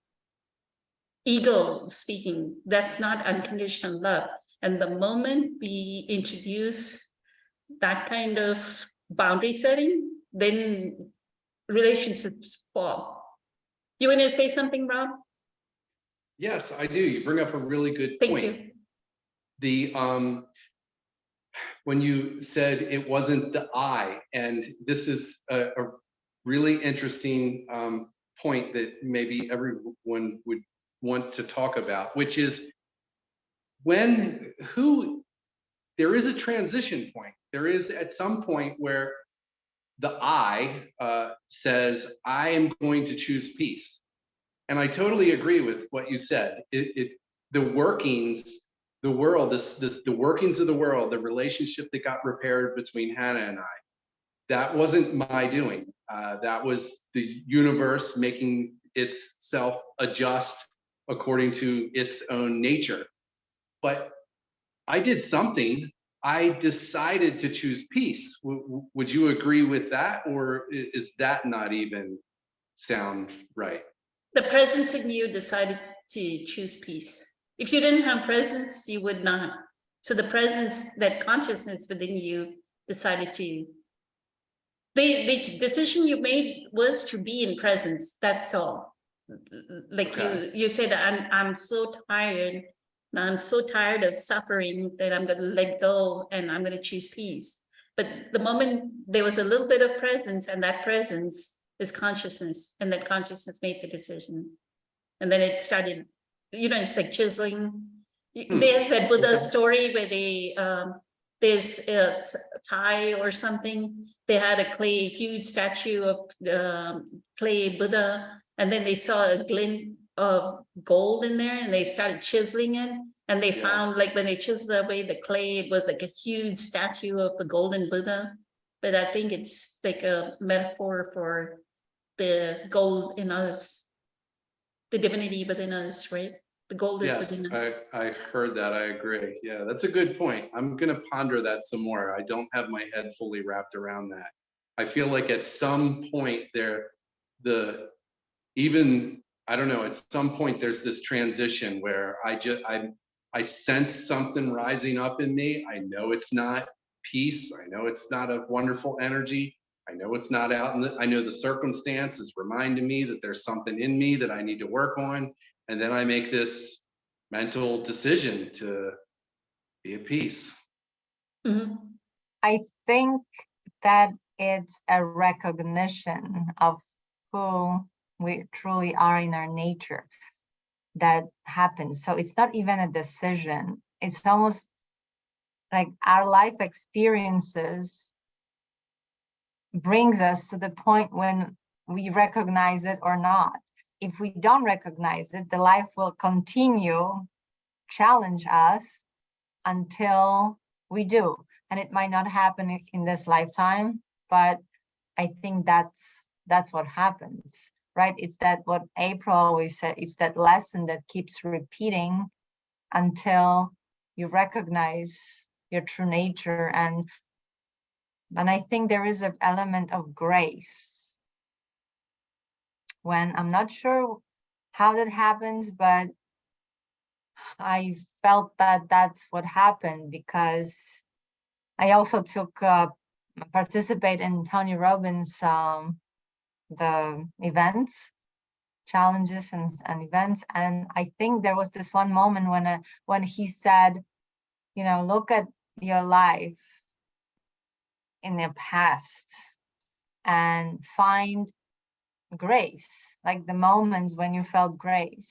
ego speaking. That's not unconditional love. And the moment we introduce that kind of boundary setting, then relationships fall. You want to say something, Rob? Yes, I do. You bring up a really good Thank point. you. The when you said it wasn't the I, and this is a really interesting point that maybe everyone would want to talk about, which is there is a transition point. There is at some point where the I says, "I am going to choose peace." And I totally agree with what you said. The workings, the world, the workings of the world, the relationship that got repaired between Hannah and I, that wasn't my doing. That was the universe making itself adjust according to its own nature. But I did something. I decided to choose peace. Would you agree with that? Or is that not even sound right? The presence in you decided to choose peace. If you didn't have presence, you would not. So the presence, that consciousness within you decided to, the decision you made was to be in presence, that's all. Like Okay. you said, I'm so tired, and I'm so tired of suffering that I'm gonna let go and I'm gonna choose peace. But the moment there was a little bit of presence, and that presence is consciousness, and that consciousness made the decision. And then it started, it's like chiseling. There's that Buddha Okay. story where there's a Thai or something, they had a huge statue of clay Buddha, and then they saw a glint of gold in there, and they started chiseling it, and they Yeah. found, like, when they chiseled away the clay, it was like a huge statue of the golden Buddha. But I think it's like a metaphor for the gold in us, the divinity within us, right? The gold is Yes, within us. I heard that. I agree. Yeah, that's a good point. I'm gonna ponder that some more. I don't have my head fully wrapped around that. I feel like at some point there, I don't know, at some point there's this transition where I sense something rising up in me. I know it's not peace. I know it's not a wonderful energy. I know it's not I know the circumstance is reminding me that there's something in me that I need to work on. And then I make this mental decision to be at peace. Mhm. I think that it's a recognition of who we truly are in our nature that happens. So it's not even a decision. It's almost like our life experiences brings us to the point when we recognize it or not. If we don't recognize it, the life will continue challenge us until we do. And it might not happen in this lifetime, but I think that's what happens, right? It's that what April always said, it's that lesson that keeps repeating until you recognize your true nature. And I think there is an element of grace when I'm not sure how that happens, but I felt that that's what happened because I also participate in Tony Robbins, the events, challenges and events. And I think there was this one moment when he said, look at your life in the past and find grace, like the moments when you felt grace.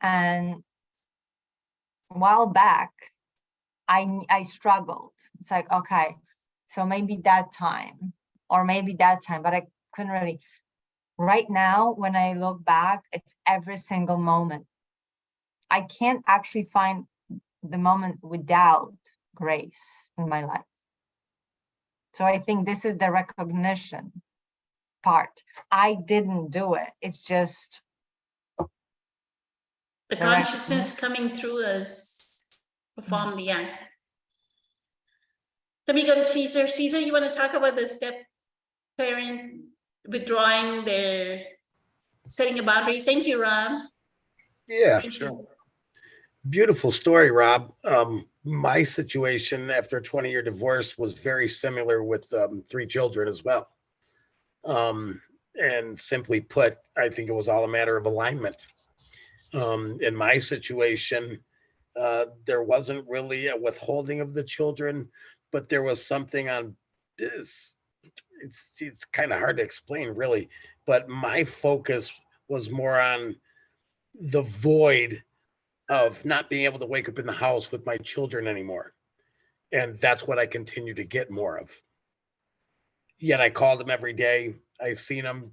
And a while back, I struggled. It's like, okay, so maybe that time, but I couldn't really. Right now, when I look back, it's every single moment. I can't actually find the moment without grace in my life. So I think this is the recognition part. I didn't do it. It's just The consciousness coming through us perform the act. Let me go to Caesar. Caesar, you want to talk about the step parent withdrawing their setting a boundary? Thank you, Rob. Yeah, Thank Sure. you. beautiful story, Rob. My situation after a 20-year divorce was very similar with 3 children as well. And simply put, I think it was all a matter of alignment. In my situation, there wasn't really a withholding of the children, but there was something on this. It's kind of hard to explain, really, but my focus was more on the void of not being able to wake up in the house with my children anymore. And that's what I continue to get more of. Yet I called them every day. I seen them,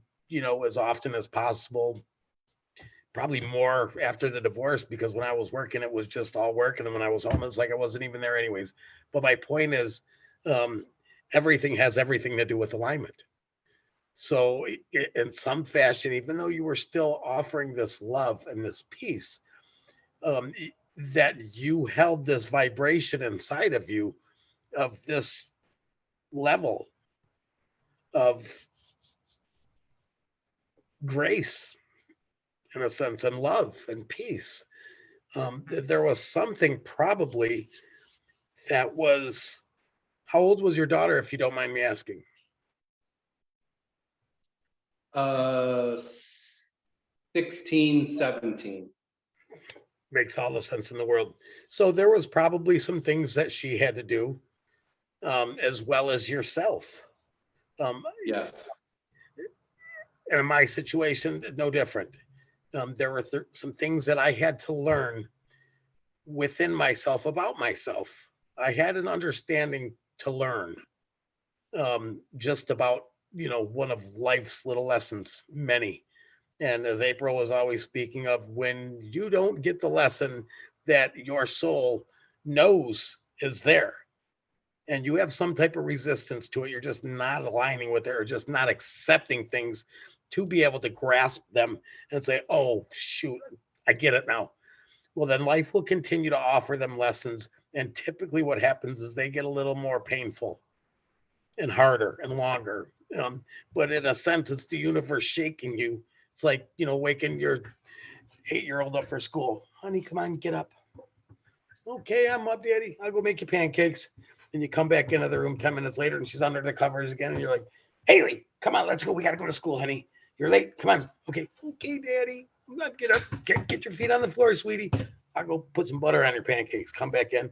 as often as possible. Probably more after the divorce, because when I was working, it was just all work. And then when I was home, it's like I wasn't even there anyways. But my point is, everything has everything to do with alignment. So in some fashion, even though you were still offering this love and this peace, that you held this vibration inside of you of this level of grace, in a sense, and love and peace. There was something probably that was, how old was your daughter, if you don't mind me asking? 16, 17. Makes all the sense in the world. So there was probably some things that she had to do, as well as yourself. Yes. And in my situation, no different. There were some things that I had to learn within myself about myself. I had an understanding to learn, just about, one of life's little lessons, many. And as April was always speaking of, when you don't get the lesson that your soul knows is there, and you have some type of resistance to it, you're just not aligning with it or just not accepting things to be able to grasp them and say, oh, shoot, I get it now. Well, then life will continue to offer them lessons. And typically what happens is they get a little more painful and harder and longer. But in a sense, it's the universe shaking you. It's like, waking your 8-year-old up for school. Honey, come on, get up. Okay, I'm up, daddy. I'll go make you pancakes. And you come back into the room 10 minutes later and she's under the covers again. And you're like, Haley, come on, let's go. We got to go to school, honey. You're late. Come on. Okay, daddy. Get up. Get your feet on the floor, sweetie. I'll go put some butter on your pancakes. Come back in.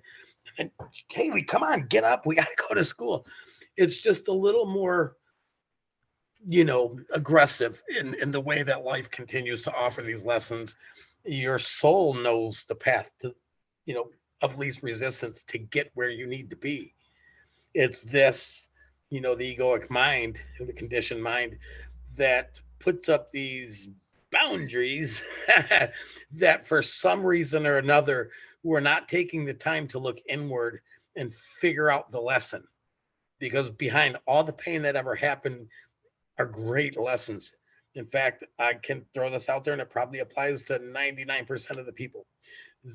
And Haley, come on, get up. We got to go to school. It's just a little more, aggressive in the way that life continues to offer these lessons. Your soul knows the path to, of least resistance to get where you need to be. It's this, the egoic mind, the conditioned mind, that puts up these boundaries that for some reason or another, we're not taking the time to look inward and figure out the lesson. Because behind all the pain that ever happened are great lessons. In fact, I can throw this out there and it probably applies to 99% of the people.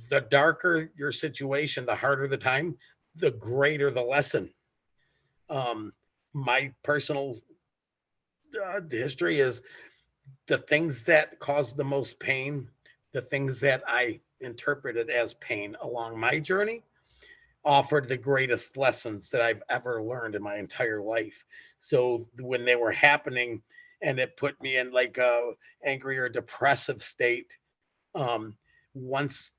The darker your situation, the harder the time, the greater the lesson. My personal history is the things that caused the most pain, the things that I interpreted as pain along my journey, offered the greatest lessons that I've ever learned in my entire life. So when they were happening and it put me in like a angry or depressive state, once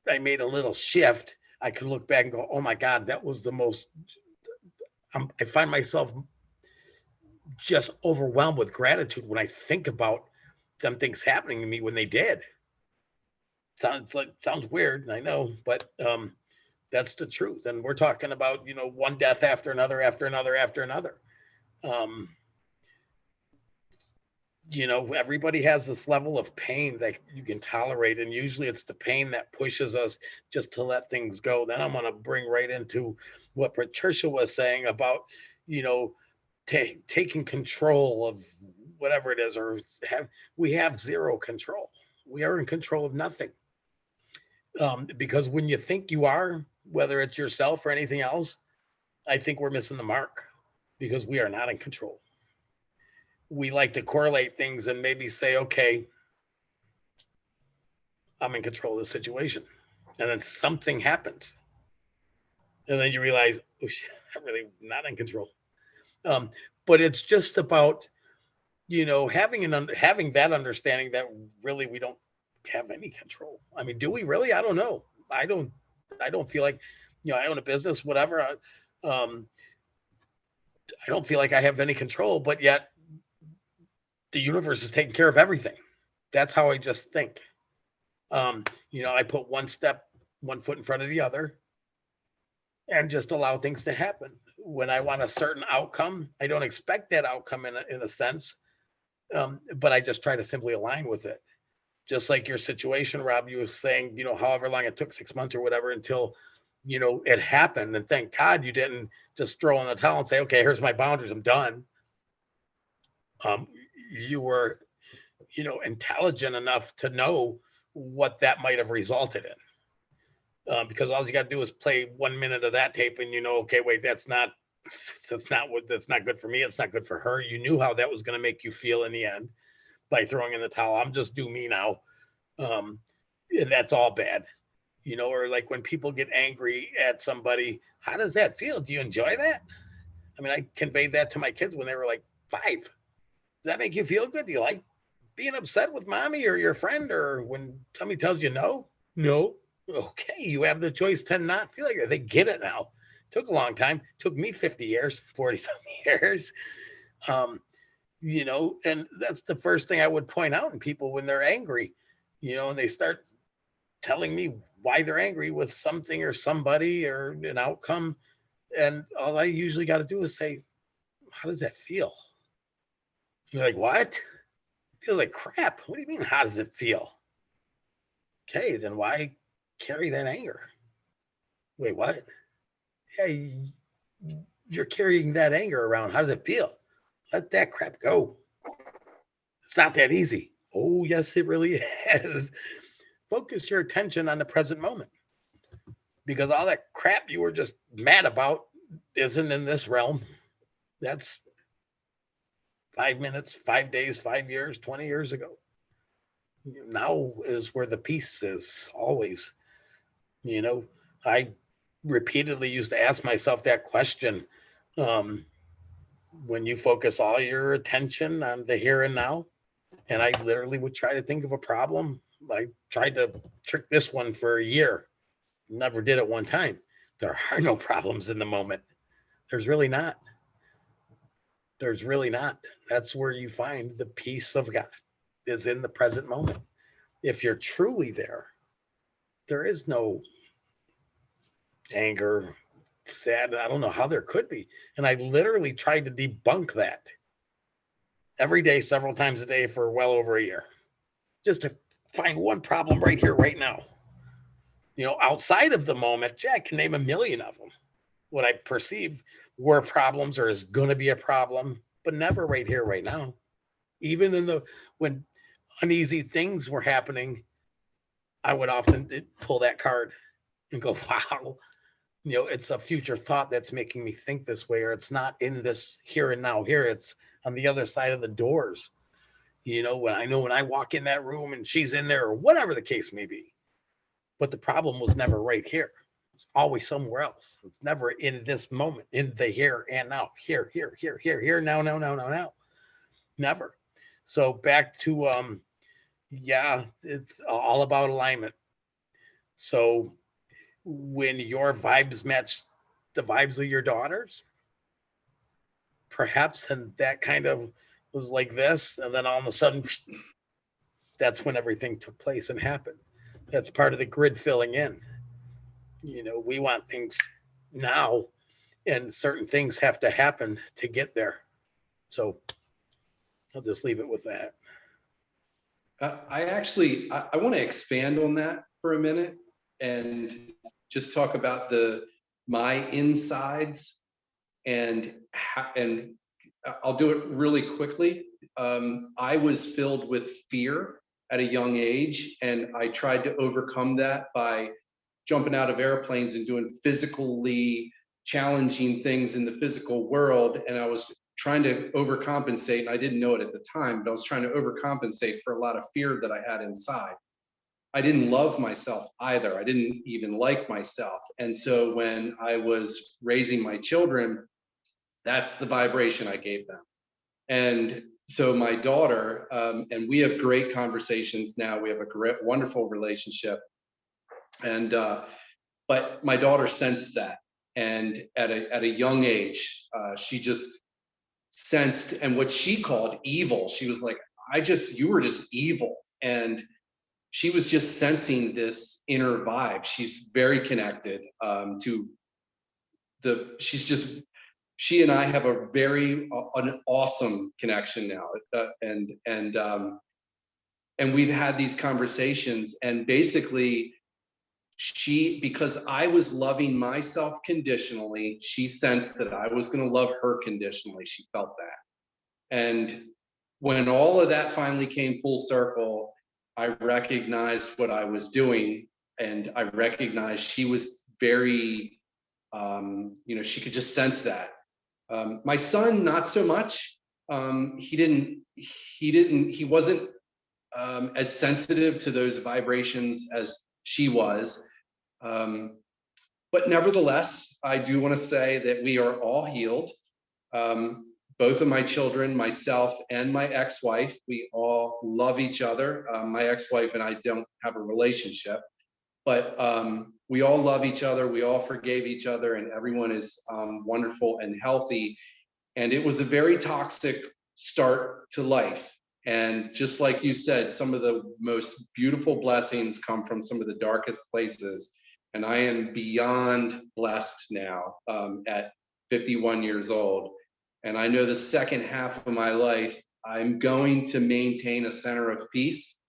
I made a little shift, I could look back and go, oh my God, that was the most, I find myself just overwhelmed with gratitude when I think about them things happening to me when they did. Sounds weird, I know, but that's the truth. And we're talking about, one death after another, after another, after another. Everybody has this level of pain that you can tolerate. And usually it's the pain that pushes us just to let things go. Then I'm going to bring right into what Patricia was saying about, taking control of whatever it is, or we have zero control. We are in control of nothing. Because when you think you are, whether it's yourself or anything else, I think we're missing the mark, because we are not in control. We like to correlate things and maybe say, okay, I'm in control of the situation. And then something happens. And then you realize, oh, shit, I'm really not in control. But it's just about, having that understanding that really we don't have any control. I mean, do we really? I don't know. I don't feel like, I own a business, whatever. I don't feel like I have any control, but yet the universe is taking care of everything. That's how I just think. I put one foot in front of the other and just allow things to happen. When I want a certain outcome, I don't expect that outcome in a sense, but I just try to simply align with it. Just like your situation, Rob, you were saying, however long it took, 6 months or whatever, until, it happened. And thank God you didn't just throw in the towel and say, okay, here's my boundaries, I'm done. You were, intelligent enough to know what that might have resulted in. Because all you got to do is play 1 minute of that tape and okay, wait, that's not good for me. It's not good for her. You knew how that was going to make you feel in the end by throwing in the towel. I'm just do me now. and that's all bad. Or like when people get angry at somebody, how does that feel? Do you enjoy that? I mean, I conveyed that to my kids when they were like 5. Does that make you feel good? Do you like being upset with mommy or your friend, or when somebody tells you no? No. Okay, you have the choice to not feel like that. They get it now. Took a long time. Took me 50 years, 40 some years. Um, and that's the first thing I would point out in people when they're angry, and they start telling me why they're angry with something or somebody or an outcome. And all I usually got to do is say, how does that feel? You're like, what? It feels like crap. What do you mean? How does it feel? Okay, then why carry that anger? Wait, what? Yeah, you're carrying that anger around. How does it feel? Let that crap go. It's not that easy. Oh, yes, it really is. Focus your attention on the present moment, because all that crap you were just mad about isn't in this realm. That's 5 minutes, 5 days, 5 years, 20 years ago. Now is where the peace is always. I repeatedly used to ask myself that question. When you focus all your attention on the here and now, and I literally would try to think of a problem. I tried to trick this one for a year, never did it one time. There are no problems in the moment. There's really not. There's really not. That's where you find the peace of God, is in the present moment. If you're truly there is no anger, sad. I don't know how there could be. And I literally tried to debunk that every day, several times a day for well over a year, just to find one problem right here, right now. Outside of the moment, Jack can name a million of them. What I perceive were problems or is going to be a problem, but never right here, right now. Even when uneasy things were happening, I would often pull that card and go, wow, it's a future thought that's making me think this way, or it's not in this here and now here. It's on the other side of the doors. When I walk in that room and she's in there, or whatever the case may be. But the problem was never right here. It's always somewhere else. It's never in this moment, in the here and now. Here, now. Never. So back to it's all about alignment. So when your vibes match the vibes of your daughters, perhaps, and that kind of was like this, and then all of a sudden, that's when everything took place and happened. That's part of the grid filling in. We want things now, and certain things have to happen to get there. So I'll just leave it with that. I want to expand on that for a minute and just talk about my insides, and I'll do it really quickly. I was filled with fear at a young age, and I tried to overcome that by jumping out of airplanes and doing physically challenging things in the physical world. And I was trying to overcompensate, and I didn't know it at the time, but I was trying to overcompensate for a lot of fear that I had inside. I didn't love myself either. I didn't even like myself. And so when I was raising my children, that's the vibration I gave them. And so my daughter, and we have great conversations now. We have a great, wonderful relationship. And but my daughter sensed that, and at a young age, she just sensed, and what she called evil. She was like, you were just evil. And she was just sensing this inner vibe. She's very connected to she and I have an awesome connection now. And we've had these conversations, and basically because I was loving myself conditionally, she sensed that I was going to love her conditionally. She felt that. And when all of that finally came full circle, I recognized what I was doing, and I recognized she was very, she could just sense that. My son, not so much. He wasn't as sensitive to those vibrations as she was. But nevertheless, I do want to say that we are all healed. Both of my children, myself and my ex-wife, we all love each other. My ex-wife and I don't have a relationship, but we all love each other. We all forgave each other, and everyone is wonderful and healthy. And it was a very toxic start to life. And just like you said, some of the most beautiful blessings come from some of the darkest places. And I am beyond blessed now at 51 years old. And I know the second half of my life, I'm going to maintain a center of peace.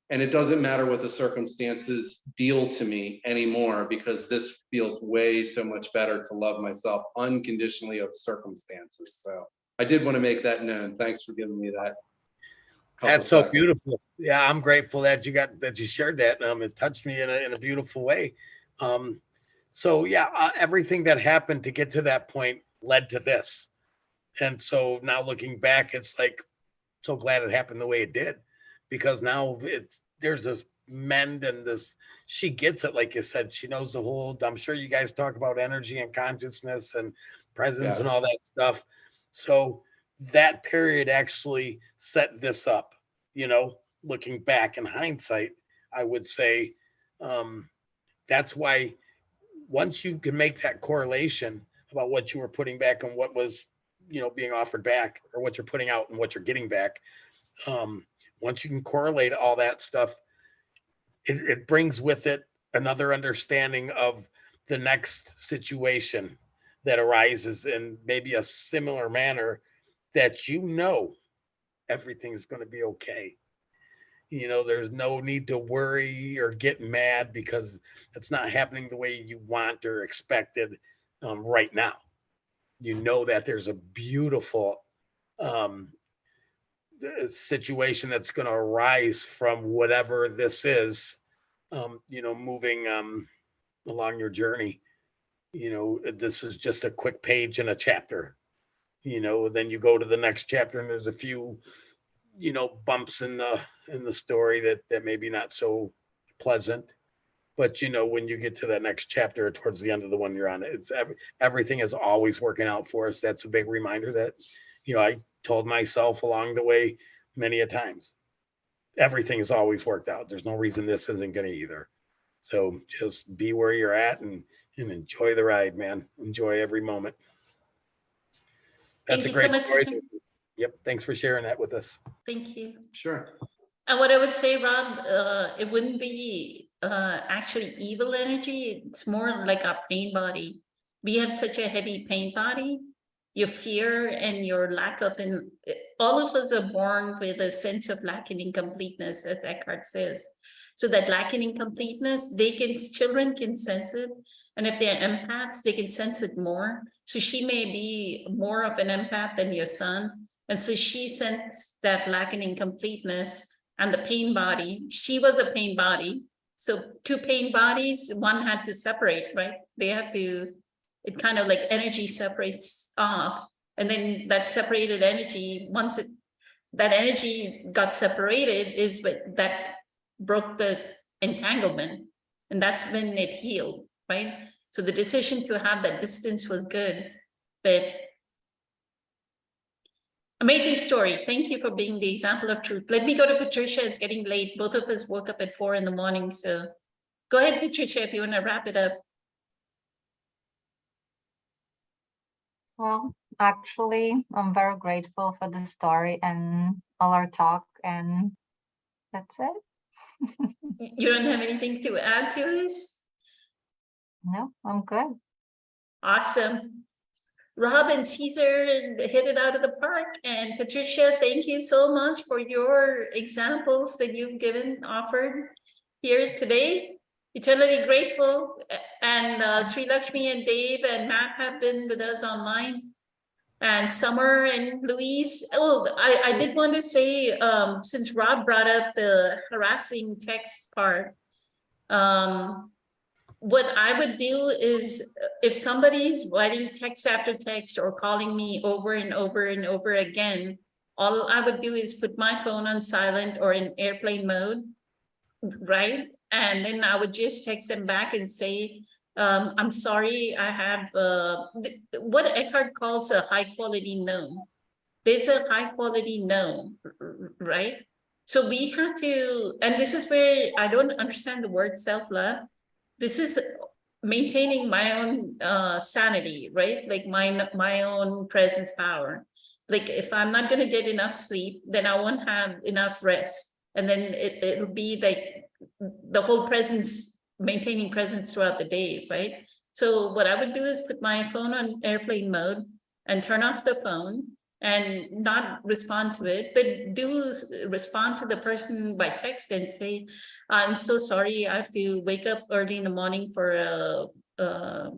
And it doesn't matter what the circumstances deal to me anymore, because this feels way so much better to love myself unconditionally of circumstances. So I did want to make that known. Thanks for giving me that. That's so beautiful. Yeah, I'm grateful that you shared that. It touched me in a beautiful way. So yeah, everything that happened to get to that point led to this. And so now looking back, it's like, so glad it happened the way it did, because now there's this mend and this, she gets it. Like you said, she knows the whole, I'm sure you guys talk about energy and consciousness and presence and all that stuff. So that period actually set this up, looking back in hindsight, I would say, that's why once you can make that correlation about what you were putting back and what was, being offered back, or what you're putting out and what you're getting back. Once you can correlate all that stuff, it brings with it another understanding of the next situation that arises in maybe a similar manner, that everything's going to be okay. There's no need to worry or get mad because it's not happening the way you want or expected right now. That there's a beautiful situation that's going to arise from whatever this is, moving along your journey. This is just a quick page in a chapter, then you go to the next chapter and there's a few, bumps in the story that maybe not so pleasant. But when you get to that next chapter towards the end of the one you're on, it's everything is always working out for us. That's a big reminder that, I told myself along the way many a times, everything has always worked out. There's no reason this isn't going to either. So just be where you're at and enjoy the ride, man. Enjoy every moment. That's a great story. Yep. Thanks for sharing that with us. Thank you. Sure. And what I would say, Rob, it wouldn't be actually evil energy. It's more like our pain body. We have such a heavy pain body. Your fear and your lack of, all of us are born with a sense of lacking incompleteness, as Eckhart says. So that lacking incompleteness, children can sense it. And if they're empaths, they can sense it more. So she may be more of an empath than your son. And so she sensed that lacking incompleteness and the pain body. She was a pain body. So two pain bodies, one had to separate, right? They have to, it kind of like energy separates off. And then that separated energy, that energy got separated, is what that broke the entanglement. And that's when it healed, right? So the decision to have that distance was good, but amazing story. Thank you for being the example of truth. Let me go to Patricia. It's getting late. Both of us woke up at 4 a.m. So go ahead, Patricia, if you want to wrap it up. Well, actually, I'm very grateful for the story and all our talk, and that's it. You don't have anything to add to this? No, I'm good. Awesome. Rob and Caesar hit it out of the park. And Patricia, thank you so much for your examples that you've offered here today. Eternally grateful. And Sri Lakshmi and Dave and Matt have been with us online. And Summer and Louise. Oh, I did want to say, since Rob brought up the harassing text part, what I would do is, if somebody's writing text after text or calling me over and over and over again, all I would do is put my phone on silent or in airplane mode, right? And then I would just text them back and say, I'm sorry, I have what Eckhart calls a high quality no. There's a high quality no, right? So we have to, and this is where I don't understand the word self-love. This is maintaining my own sanity, right? Like my own presence power. Like if I'm not gonna get enough sleep, then I won't have enough rest. And then it'll be like the whole presence, maintaining presence throughout the day, right? So what I would do is put my phone on airplane mode and turn off the phone and not respond to it, but do respond to the person by text and say, I'm so sorry, I have to wake up early in the morning for a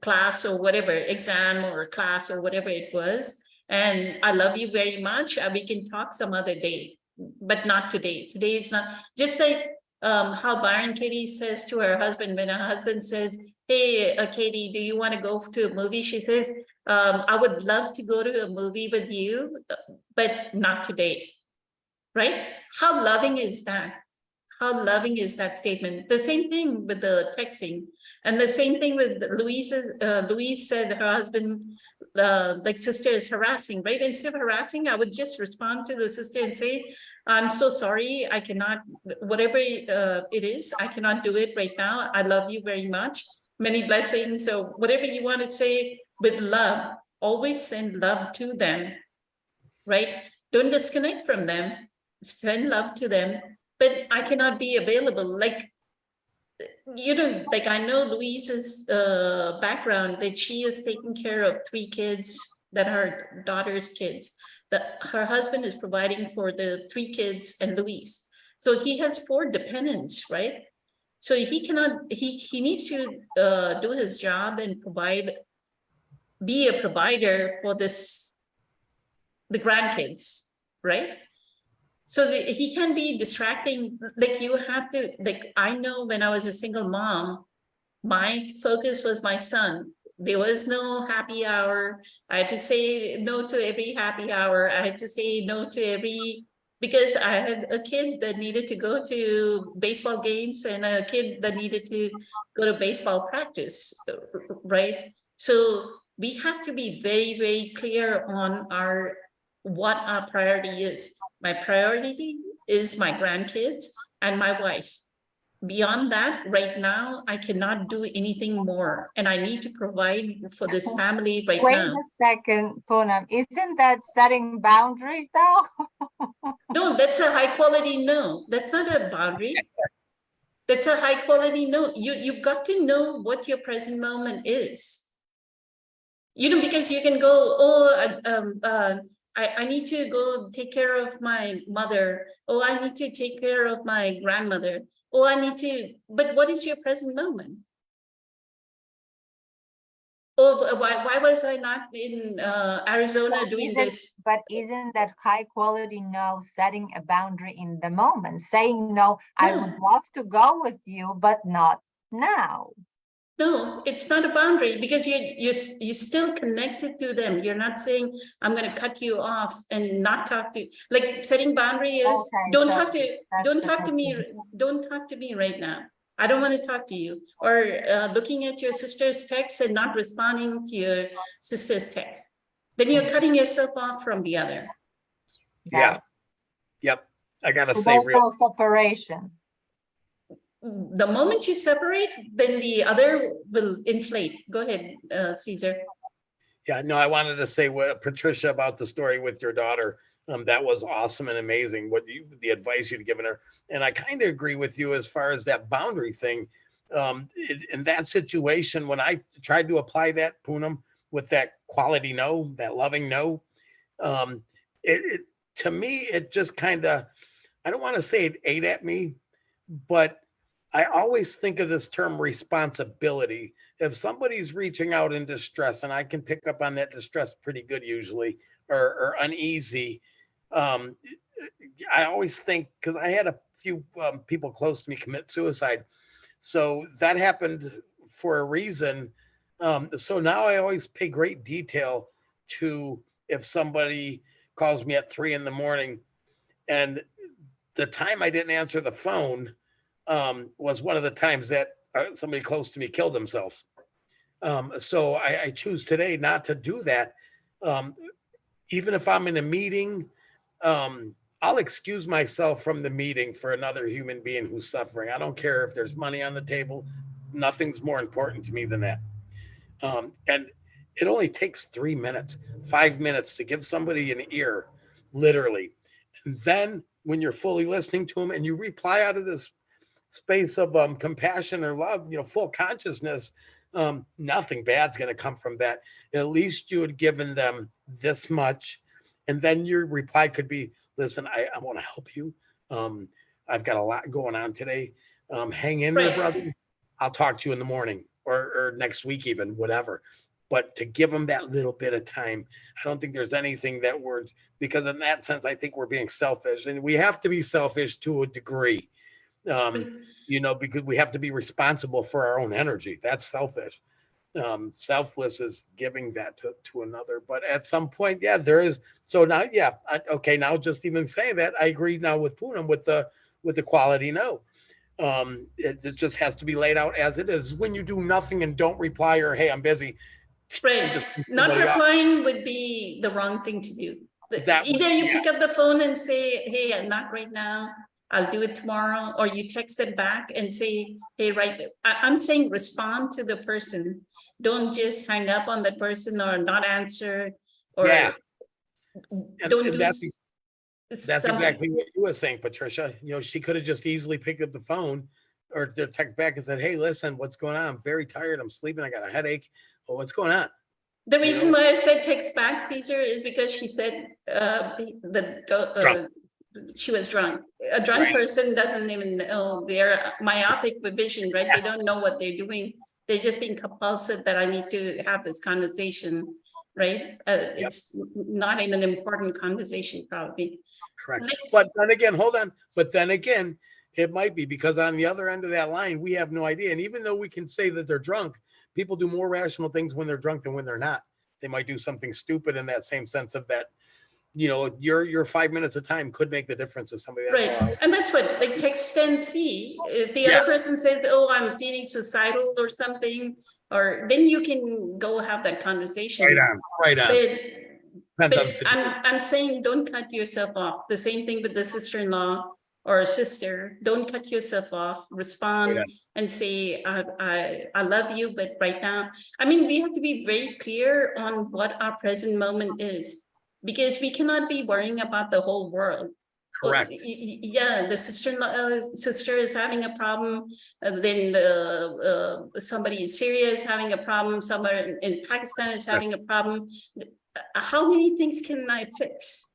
class or whatever, exam or class or whatever it was. And I love you very much. We can talk some other day, but not today. Today is not, just like how Byron Katie says to her husband, when her husband says, hey, Katie, do you want to go to a movie? She says, I would love to go to a movie with you, but not today, right? How loving is that? How loving is that statement? The same thing with the texting, and the same thing with Louise. Louise said her husband, like sister is harassing, right? Instead of harassing, I would just respond to the sister and say, I'm so sorry, I cannot, whatever it is, I cannot do it right now. I love you very much. Many blessings. So whatever you want to say with love, always send love to them, right? Don't disconnect from them, send love to them. But I cannot be available. Like, you know, like I know Louise's background, that she is taking care of 3 kids that are her daughter's kids. That her husband is providing for the 3 kids and Louise. So he has 4 dependents, right? So he cannot, he needs to do his job and provide, be a provider for the grandkids, right? So he can be distracting, like you have to, like, I know when I was a single mom, my focus was my son. There was no happy hour. I had to say no to every happy hour. I had to say no to every, because I had a kid that needed to go to baseball games and a kid that needed to go to baseball practice, right? So we have to be very, very clear on what our priority is. My priority is my grandkids and my wife. Beyond that, right now, I cannot do anything more. And I need to provide for this family right Wait now. a second, Poonam. Isn't that setting boundaries though? No, that's a high quality no. That's not a boundary. That's a high quality no. You've got to know what your present moment is. You know, because you can go, oh, I need to go take care of my mother. Oh, I need to take care of my grandmother. Oh, I need to, but what is your present moment? Oh, why was I not in Arizona But doing isn't- this? But isn't that high quality no setting a boundary in the moment? Saying no, I would No. love to go with you, but not now. No, it's not a boundary because you're still connected to them. You're not saying, I'm gonna cut you off and not talk to you. Like setting boundary is, Okay, don't so talk to, that's don't the talk to me, difference. don't talk to me right now. I don't want to talk to you. Or looking at your sister's text and not responding to your sister's text. Then you're cutting yourself off from the other. Yeah. Yep. I gotta So say, there's real. no separation. The moment you separate, then the other will inflate. Go ahead, Caesar. Yeah, no, I wanted to say what Patricia about the story with your daughter. That was awesome and amazing. The advice you'd given her, and I kind of agree with you as far as that boundary thing. In that situation, when I tried to apply that, Poonam, with that quality no, that loving no, it to me it just kind of, I don't want to say it ate at me, but I always think of this term responsibility. If somebody's reaching out in distress, and I can pick up on that distress pretty good usually, or uneasy, I always think, because I had a few people close to me commit suicide. So that happened for a reason. So now I always pay great detail to if somebody calls me at 3 a.m. And the time I didn't answer the phone was one of the times that somebody close to me killed themselves. So I choose today not to do that. Even if I'm in a meeting, I'll excuse myself from the meeting for another human being who's suffering. I don't care if there's money on the table. Nothing's more important to me than that. And it only takes 3 minutes, 5 minutes to give somebody an ear, literally. And then when you're fully listening to them and you reply out of this space of compassion or love, full consciousness, nothing bad's going to come from that. At least you had given them this much. And then your reply could be, listen, I want to help you. I've got a lot going on today. Hang in there, brother. I'll talk to you in the morning or next week, even, whatever. But to give them that little bit of time, I don't think there's anything that because in that sense, I think we're being selfish, and we have to be selfish to a degree, because we have to be responsible for our own energy. That's selfish. Selfless is giving that to another. But at some point, yeah, there is. So now, yeah, okay. Now, just even saying that, I agree now with Poonam with the quality no. It just has to be laid out as it is. When you do nothing and don't reply or, hey, I'm busy. Right. Not replying would be the wrong thing to do. Either you pick up the phone and say, hey, not right now, I'll do it tomorrow, or you text it back and say, hey, I'm saying respond to the person. Don't just hang up on the person or not answer, or don't do. That's exactly what you were saying, Patricia. She could have just easily picked up the phone or text back and said, hey, listen, what's going on? I'm very tired. I'm sleeping. I got a headache. Well, what's going on? The reason why I said text back, Caesar, is because she said she was drunk. A drunk person doesn't even know they're myopic vision, right? They don't know what they're doing. They're just being compulsive that I need to have this conversation, right? It's not even an important conversation, probably. Correct. But then again, hold on. But then again, it might be because on the other end of that line, we have no idea. And even though we can say that they're drunk, people do more rational things when they're drunk than when they're not. They might do something stupid in that same sense of that, your 5 minutes of time could make the difference to somebody. Right. And that's what, like, text and see. If the other person says, oh, I'm feeling suicidal or something, or then you can go have that conversation. Right on. But I'm saying don't cut yourself off. The same thing with the sister-in-law or a sister. Don't cut yourself off. Respond and say, I love you, but right now, we have to be very clear on what our present moment is, because we cannot be worrying about the whole world. Correct. Yeah, the sister is having a problem. Then somebody in Syria is having a problem. Somewhere in Pakistan is having a problem. How many things can I fix?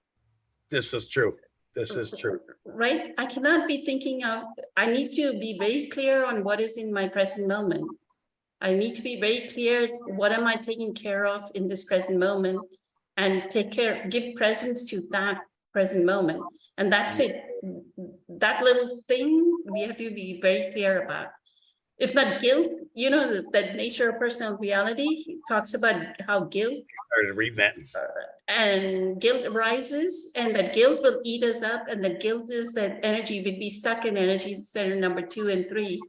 This is true. This is true. Right? I cannot be thinking of, I need to be very clear on what is in my present moment. I need to be very clear, what am I taking care of in this present moment, and give presence to that present moment. And that's it. That little thing we have to be very clear about. If not guilt, the nature of personal reality talks about how guilt. I started reading that. And guilt arises, and that guilt will eat us up, and the guilt is that energy would be stuck in energy center number 2 and 3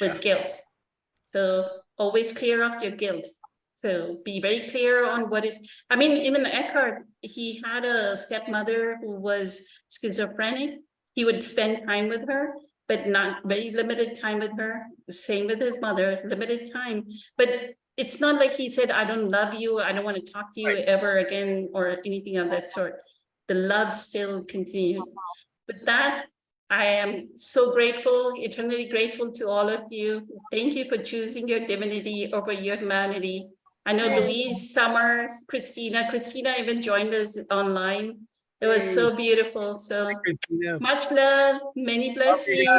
with guilt. So always clear off your guilt. So be very clear on what it, even Eckhart, he had a stepmother who was schizophrenic. He would spend time with her, but not very limited time with her. The same with his mother, limited time. But it's not like he said, I don't love you, I don't want to talk to you ever again, or anything of that sort. The love still continued. But that, I am so grateful, eternally grateful to all of you. Thank you for choosing your divinity over your humanity. I know Louise, Summer, Christina even joined us online. It was so beautiful. So much love, many blessings.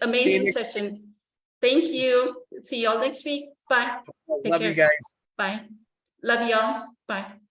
Amazing session. Thank you. See y'all next week. Bye. Love you guys. Bye. Love y'all. Bye.